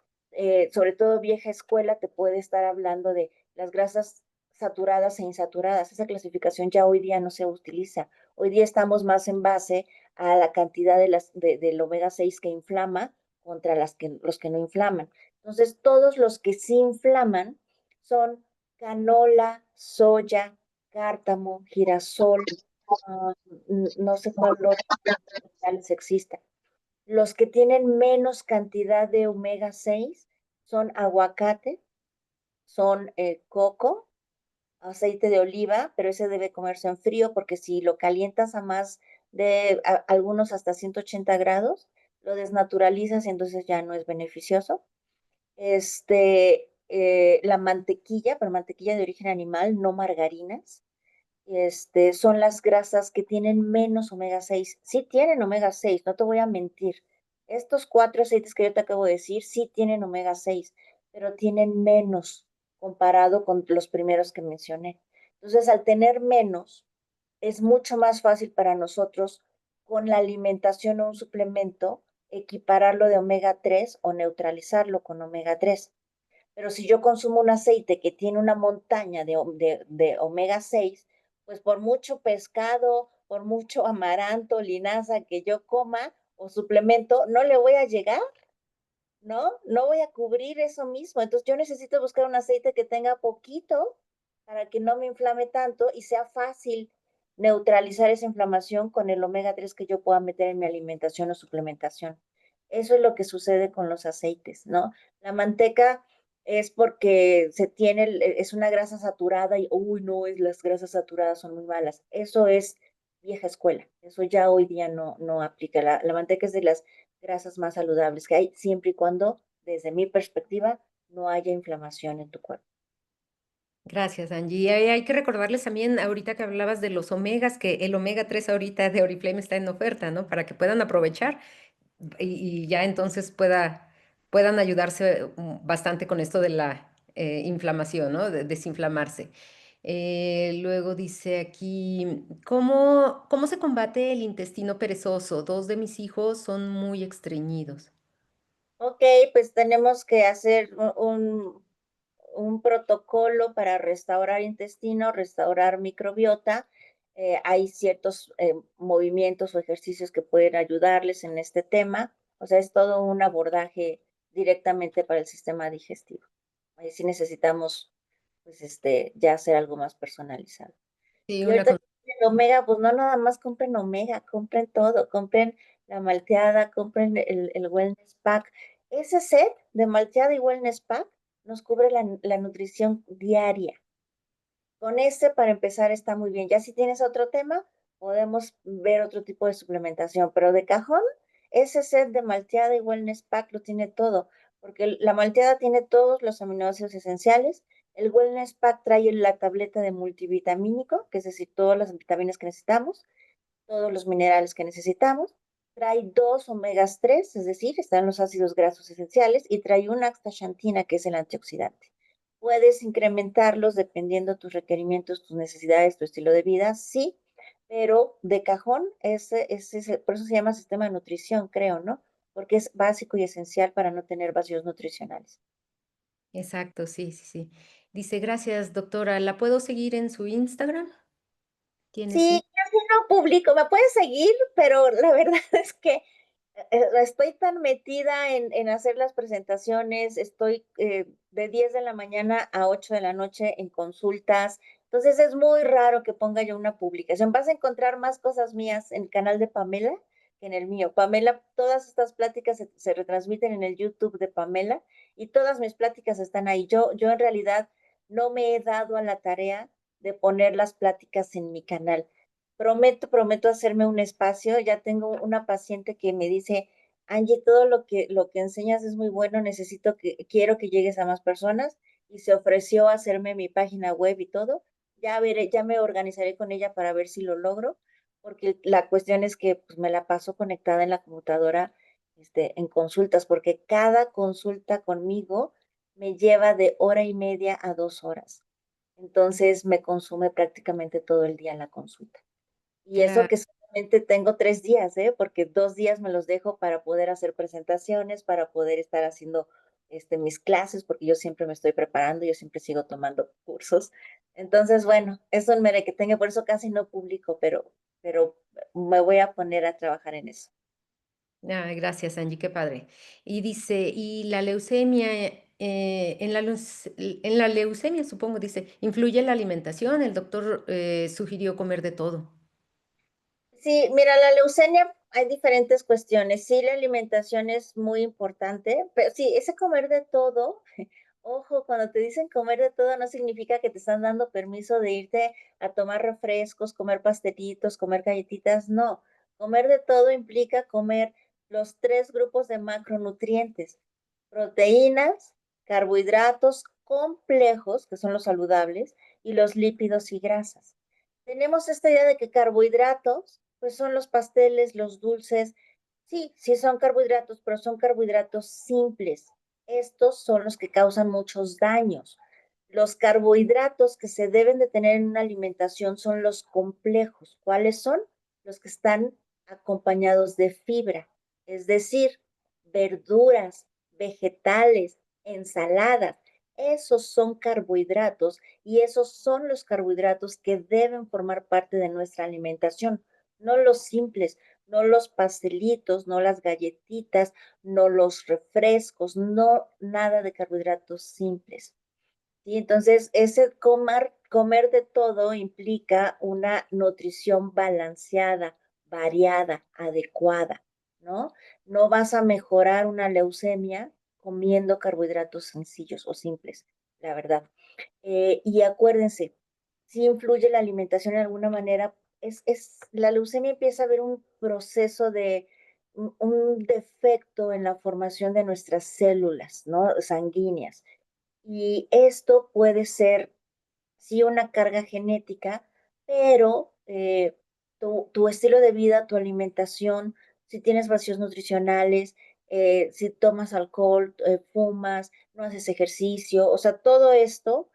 sobre todo vieja escuela, te puede estar hablando de las grasas saturadas e insaturadas. Esa clasificación ya hoy día no se utiliza. Hoy día estamos más en base a la cantidad del omega 6 que inflama contra los que no inflaman. Entonces, todos los que sí inflaman son canola, soya, cártamo, girasol, ah, no sé cuál otros vegetales exista. Los que tienen menos cantidad de omega 6 son aguacate, son coco, aceite de oliva, pero ese debe comerse en frío porque si lo calientas a más de algunos hasta 180 grados, lo desnaturalizas y entonces ya no es beneficioso. La mantequilla, pero mantequilla de origen animal, no margarinas. Son las grasas que tienen menos omega 6. Sí tienen omega 6, no te voy a mentir. Estos cuatro aceites que yo te acabo de decir sí tienen omega 6, pero tienen menos comparado con los primeros que mencioné. Entonces, al tener menos, es mucho más fácil para nosotros con la alimentación o un suplemento equipararlo de omega 3 o neutralizarlo con omega 3. Pero si yo consumo un aceite que tiene una montaña de omega 6, pues por mucho pescado, por mucho amaranto, linaza que yo coma o suplemento, no le voy a llegar, ¿no? No voy a cubrir eso mismo. Entonces yo necesito buscar un aceite que tenga poquito para que no me inflame tanto y sea fácil neutralizar esa inflamación con el omega 3 que yo pueda meter en mi alimentación o suplementación. Eso es lo que sucede con los aceites, ¿no? La manteca es porque es una grasa saturada y, uy, no, las grasas saturadas son muy malas. Eso es vieja escuela. Eso ya hoy día no aplica. La manteca es de las grasas más saludables que hay, siempre y cuando, desde mi perspectiva, no haya inflamación en tu cuerpo. Gracias, Angie. Y hay que recordarles también, ahorita que hablabas de los omegas, que el omega 3 ahorita de Oriflame está en oferta, ¿no? Para que puedan aprovechar y ya entonces puedan ayudarse bastante con esto de la inflamación, ¿no? De desinflamarse. Luego dice aquí, ¿cómo se combate el intestino perezoso? Dos de mis hijos son muy estreñidos. Ok, pues tenemos que hacer un protocolo para restaurar intestino, restaurar microbiota. Hay ciertos movimientos o ejercicios que pueden ayudarles en este tema. O sea, es todo un abordaje directamente para el sistema digestivo. Ahí sí necesitamos, pues, ya hacer algo más personalizado. Sí, Y ahorita una. que dicen omega, pues no nada más compren omega, compren todo, compren la malteada, compren el Wellness Pack. Ese set de malteada y Wellness Pack nos cubre la nutrición diaria. Con este, para empezar, está muy bien. Ya si tienes otro tema, podemos ver otro tipo de suplementación, pero de cajón, ese set de malteada y Wellness Pack lo tiene todo, porque la malteada tiene todos los aminoácidos esenciales. El Wellness Pack trae la tableta de multivitamínico, que es decir, todas las vitaminas que necesitamos, todos los minerales que necesitamos. Trae dos omegas 3, es decir, están los ácidos grasos esenciales, y trae una astaxantina, que es el antioxidante. Puedes incrementarlos dependiendo tus requerimientos, tus necesidades, tu estilo de vida, sí, pero de cajón, por eso se llama sistema de nutrición, creo, ¿no? Porque es básico y esencial para no tener vacíos nutricionales. Exacto, sí, sí, sí. Dice, gracias, doctora. ¿La puedo seguir en su Instagram? ¿Tienes Sí, casi no publico, me puedes seguir, pero la verdad es que estoy tan metida en hacer las presentaciones, estoy de 10 de la mañana a 8 de la noche en consultas, entonces es muy raro que ponga yo una publicación. Vas a encontrar más cosas mías en el canal de Pamela que en el mío. Pamela, todas estas pláticas se retransmiten en el YouTube de Pamela y todas mis pláticas están ahí. Yo en realidad no me he dado a la tarea de poner las pláticas en mi canal. Prometo hacerme un espacio. Ya tengo una paciente que me dice, Angie, todo lo que enseñas es muy bueno, quiero que llegues a más personas y se ofreció a hacerme mi página web y todo. Ya veré, ya me organizaré con ella para ver si lo logro, porque la cuestión es que pues, me la paso conectada en la computadora, en consultas, porque cada consulta conmigo me lleva de hora y media a 2 horas. Entonces me consume prácticamente todo el día la consulta. Y eso claro. que solamente tengo 3 días, ¿eh? Porque 2 días me los dejo para poder hacer presentaciones, para poder estar haciendo mis clases, porque yo siempre me estoy preparando, yo siempre sigo tomando cursos. Entonces, bueno, es un mere que tengo, por eso casi no publico, pero me voy a poner a trabajar en eso. Gracias, Angie, qué padre. Y dice, ¿y la leucemia, en la leucemia, supongo, dice, influye la alimentación? El doctor sugirió comer de todo. Sí, mira, la leucemia hay diferentes cuestiones. Sí, la alimentación es muy importante, pero sí, ese comer de todo, ojo, cuando te dicen comer de todo no significa que te están dando permiso de irte a tomar refrescos, comer pastelitos, comer galletitas, no. Comer de todo implica comer los 3 grupos de macronutrientes: proteínas, carbohidratos complejos, que son los saludables, y los lípidos y grasas. Tenemos esta idea de que carbohidratos, pues son los pasteles, los dulces. Sí, sí son carbohidratos, pero son carbohidratos simples. Estos son los que causan muchos daños. Los carbohidratos que se deben de tener en una alimentación son los complejos. ¿Cuáles son? Los que están acompañados de fibra, es decir, verduras, vegetales, ensaladas. Esos son carbohidratos y esos son los carbohidratos que deben formar parte de nuestra alimentación, no los simples, no los pastelitos, no las galletitas, no los refrescos, no nada de carbohidratos simples. ¿Sí? Entonces, ese comer de todo implica una nutrición balanceada, variada, adecuada, ¿no? No vas a mejorar una leucemia comiendo carbohidratos sencillos o simples, la verdad. Y acuérdense, si influye la alimentación de alguna manera, la leucemia empieza a haber un proceso de un defecto en la formación de nuestras células, ¿no? Sanguíneas. Y esto puede ser sí una carga genética, pero tu estilo de vida, tu alimentación, si tienes vacíos nutricionales, si tomas alcohol, fumas, no haces ejercicio, o sea, todo esto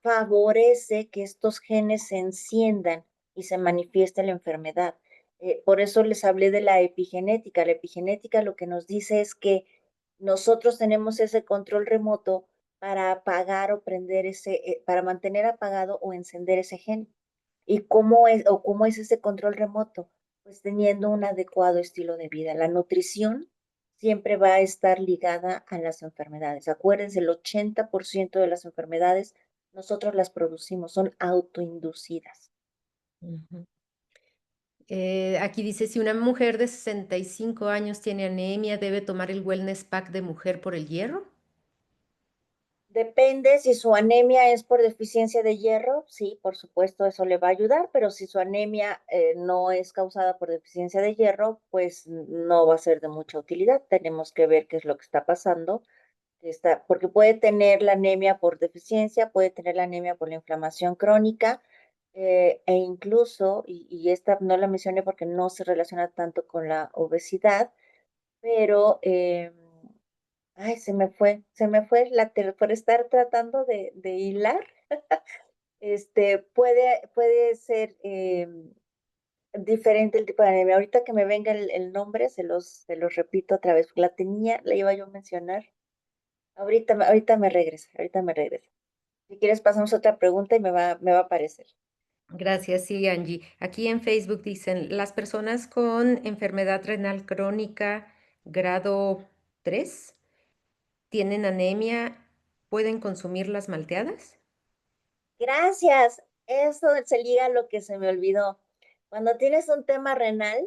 favorece que estos genes se enciendan y se manifieste la enfermedad. Por eso les hablé de la epigenética. La epigenética lo que nos dice es que nosotros tenemos ese control remoto para apagar o prender para mantener apagado o encender ese gen. ¿Y cómo es ese control remoto? Pues teniendo un adecuado estilo de vida. La nutrición siempre va a estar ligada a las enfermedades. Acuérdense, el 80% de las enfermedades nosotros las producimos, son autoinducidas. Ujú. Aquí dice, si una mujer de 65 años tiene anemia, ¿debe tomar el Wellness Pack de mujer por el hierro? Depende si su anemia es por deficiencia de hierro, sí, por supuesto eso le va a ayudar, pero si su anemia no es causada por deficiencia de hierro, pues no va a ser de mucha utilidad. Tenemos que ver qué es lo que está pasando, porque puede tener la anemia por deficiencia, puede tener la anemia por la inflamación crónica, e incluso, y esta no la mencioné porque no se relaciona tanto con la obesidad, pero ay, por estar tratando de hilar. Puede ser diferente el tipo de anemia. Ahorita que me venga el nombre, se los repito otra vez. La tenía, la iba yo a mencionar. Ahorita me regresa. Si quieres, pasamos a otra pregunta y me va a aparecer. Gracias, sí, Angie. Aquí en Facebook dicen, las personas con enfermedad renal crónica grado 3 tienen anemia, ¿pueden consumir las malteadas? Gracias. Eso se liga a lo que se me olvidó. Cuando tienes un tema renal,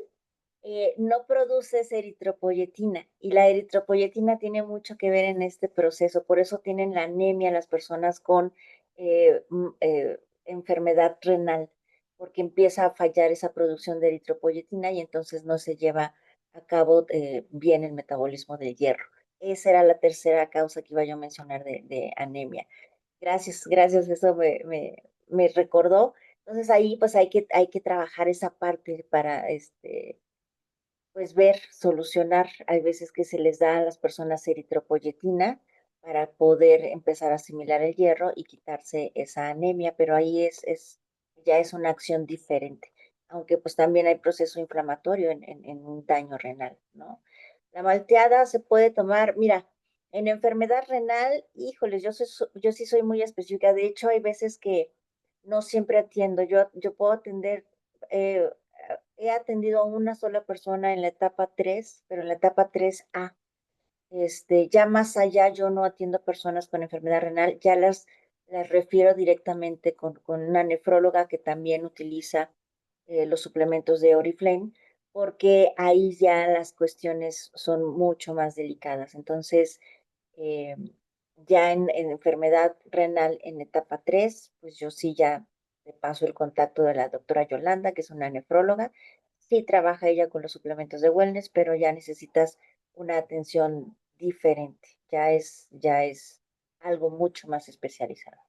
no produces eritropoyetina y la eritropoyetina tiene mucho que ver en este proceso. Por eso tienen la anemia las personas con enfermedad renal, porque empieza a fallar esa producción de eritropoyetina y entonces no se lleva a cabo bien el metabolismo del hierro. Esa era la tercera causa que iba yo a mencionar de anemia. Gracias, gracias, eso me recordó. Entonces ahí pues hay que trabajar esa parte para pues ver, solucionar. Hay veces que se les da a las personas eritropoyetina para poder empezar a asimilar el hierro y quitarse esa anemia, pero ahí ya es una acción diferente, aunque pues también hay proceso inflamatorio en un daño renal, ¿no? La malteada se puede tomar, mira, en enfermedad renal, híjoles, yo sí soy muy específica. De hecho, hay veces que no siempre atiendo. Yo puedo atender, eh, he atendido a una sola persona en la etapa 3, pero en la etapa 3A. Ya más allá, yo no atiendo personas con enfermedad renal, ya las refiero directamente con una nefróloga que también utiliza los suplementos de Oriflame, porque ahí ya las cuestiones son mucho más delicadas. Entonces, eh, ya en enfermedad renal en etapa 3 pues yo sí ya te paso el contacto de la doctora Yolanda, que es una nefróloga. Sí trabaja ella con los suplementos de wellness, pero ya necesitas una atención diferente. Ya es algo mucho más especializado.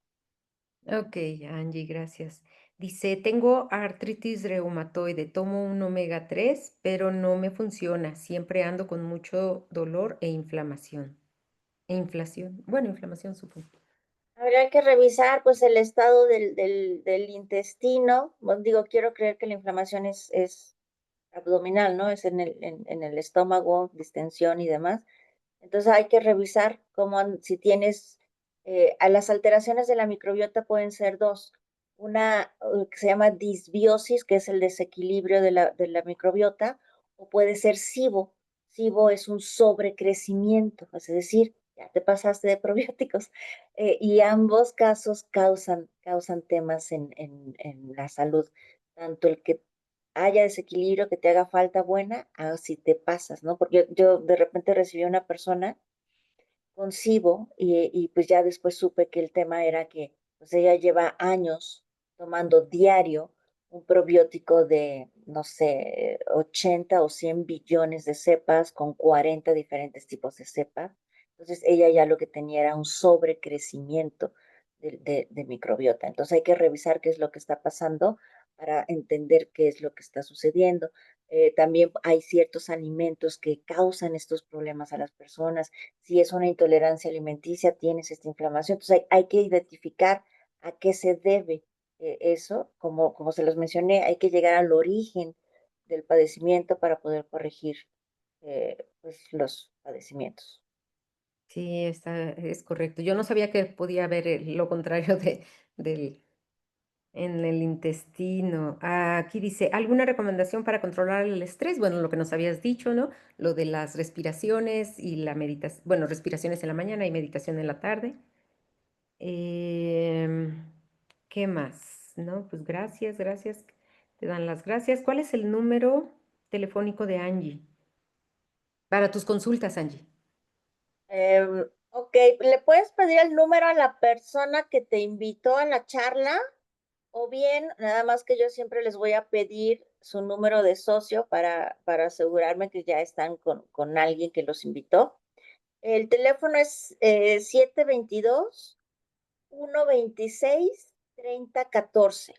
Ok, Angie, gracias. Dice, tengo artritis reumatoide, tomo un omega 3, pero no me funciona. Siempre ando con mucho dolor e inflamación. E inflación. Bueno, inflamación supongo. Habría que revisar pues el estado del intestino. Bueno, digo, quiero creer que la inflamación es abdominal, ¿no? Es en el estómago, distensión y demás. Entonces hay que revisar si tienes, a las alteraciones de la microbiota pueden ser dos. Una que se llama disbiosis, que es el desequilibrio de la microbiota, o puede ser SIBO. SIBO es un sobrecrecimiento, es decir, ya te pasaste de probióticos. Y ambos casos causan temas en la salud, tanto el que haya desequilibrio, que te haga falta buena, si te pasas, ¿no? Porque yo de repente recibí una persona con SIBO y pues ya después supe que el tema era que pues ella lleva años tomando diario un probiótico de, no sé, 80 o 100 billones de cepas con 40 diferentes tipos de cepas. Entonces ella ya lo que tenía era un sobrecrecimiento de microbiota. Entonces hay que revisar qué es lo que está pasando para entender qué es lo que está sucediendo. También hay ciertos alimentos que causan estos problemas a las personas. Si es una intolerancia alimenticia, tienes esta inflamación. Entonces hay que identificar a qué se debe eso. Como se los mencioné, hay que llegar al origen del padecimiento para poder corregir pues, los padecimientos. Sí, es correcto. Yo no sabía que podía haber lo contrario del, en el intestino. Aquí dice, ¿alguna recomendación para controlar el estrés? Bueno, lo que nos habías dicho, ¿no? Lo de las respiraciones y la meditación, bueno, respiraciones en la mañana y meditación en la tarde. Em, ¿Qué más? No, pues gracias, gracias. Te dan las gracias. ¿Cuál es el número telefónico de Angie? Para tus consultas, Angie. Ok, ¿le puedes pedir el número a la persona que te invitó a la charla? O bien, nada más que yo siempre les voy a pedir su número de socio para asegurarme que ya están con alguien que los invitó. El teléfono es 722-126-3014.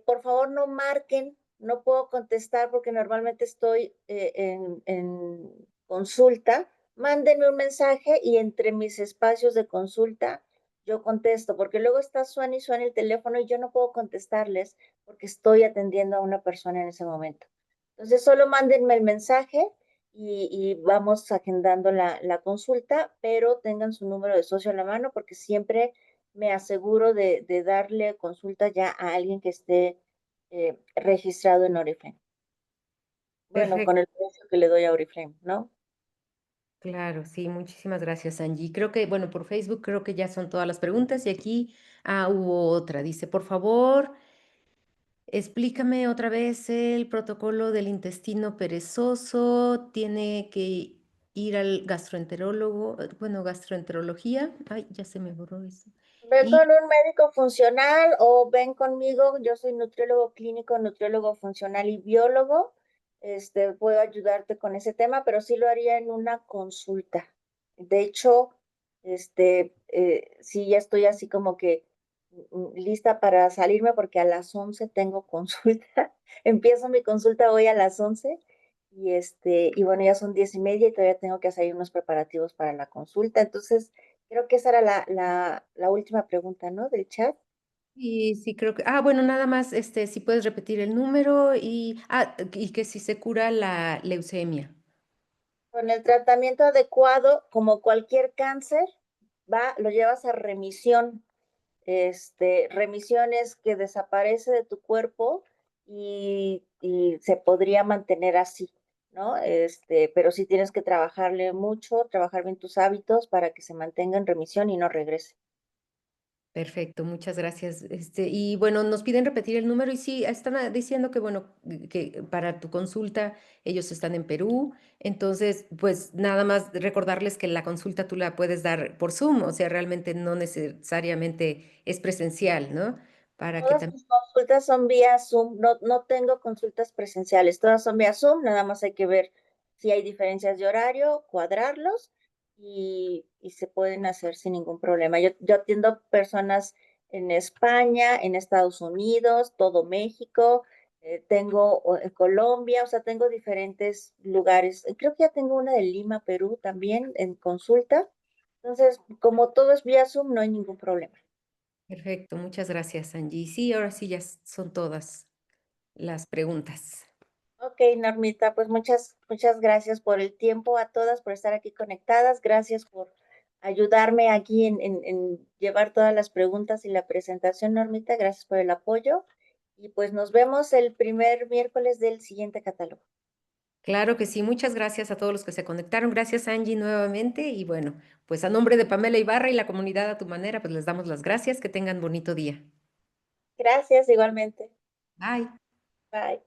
Por favor, no marquen, no puedo contestar porque normalmente estoy en consulta. Mándenme un mensaje y entre mis espacios de consulta yo contesto, porque luego está suena y el teléfono y yo no puedo contestarles porque estoy atendiendo a una persona en ese momento. Entonces, solo mándenme el mensaje y vamos agendando la consulta, pero tengan su número de socio a la mano porque siempre me aseguro de darle consulta ya a alguien que esté registrado en Oriflame. Bueno, con Perfecto. el precio que le doy a Oriflame, ¿no? Claro, sí, muchísimas gracias, Angie. Creo que, bueno, por Facebook creo que ya son todas las preguntas y aquí hubo otra. Dice, por favor, explícame otra vez el protocolo del intestino perezoso. Tiene que ir al gastroenterólogo, bueno, gastroenterología. Ay, ya se me borró eso. Ven Y con un médico funcional o ven conmigo, yo soy nutriólogo clínico, nutriólogo funcional y biólogo. Puedo ayudarte con ese tema, pero sí lo haría en una consulta. De hecho, sí ya estoy así como que lista para salirme porque a las 11 tengo consulta. Empiezo mi consulta hoy a las 11 y bueno, ya son 10:30 y todavía tengo que hacer unos preparativos para la consulta. Entonces, creo que esa era la última pregunta, ¿no? Del chat. sí, creo que, bueno, nada más, si puedes repetir el número y que si se cura la leucemia. Con el tratamiento adecuado, como cualquier cáncer, lo llevas a remisión. Remisión es que desaparece de tu cuerpo y se podría mantener así, ¿no? Pero sí tienes que trabajarle mucho, trabajar bien tus hábitos para que se mantenga en remisión y no regrese. Perfecto, muchas gracias. Y bueno, nos piden repetir el número y sí, están diciendo que bueno, que para tu consulta ellos están en Perú, entonces pues nada más recordarles que la consulta tú la puedes dar por Zoom, o sea, realmente no necesariamente es presencial, ¿no? Para que Todas también... mis consultas son vía Zoom, no, no tengo consultas presenciales, todas son vía Zoom, nada más hay que ver si hay diferencias de horario, cuadrarlos y se pueden hacer sin ningún problema. Yo atiendo personas en España, en Estados Unidos, todo México, en Colombia, o sea, tengo diferentes lugares. Creo que ya tengo una de Lima, Perú también en consulta. Entonces, como todo es vía Zoom, no hay ningún problema. Perfecto, muchas gracias, Angie. Sí, ahora sí ya son todas las preguntas. Ok, Normita, pues muchas gracias por el tiempo a todas, por estar aquí conectadas. Gracias por ayudarme aquí en llevar todas las preguntas y la presentación, Normita. Gracias por el apoyo. Y pues nos vemos el primer miércoles del siguiente catálogo. Claro que sí, muchas gracias a todos los que se conectaron. Gracias, Angie, nuevamente. Y bueno, pues a nombre de Pamela Ibarra y la comunidad a tu manera, pues les damos las gracias. Que tengan bonito día. Gracias igualmente. Bye. Bye.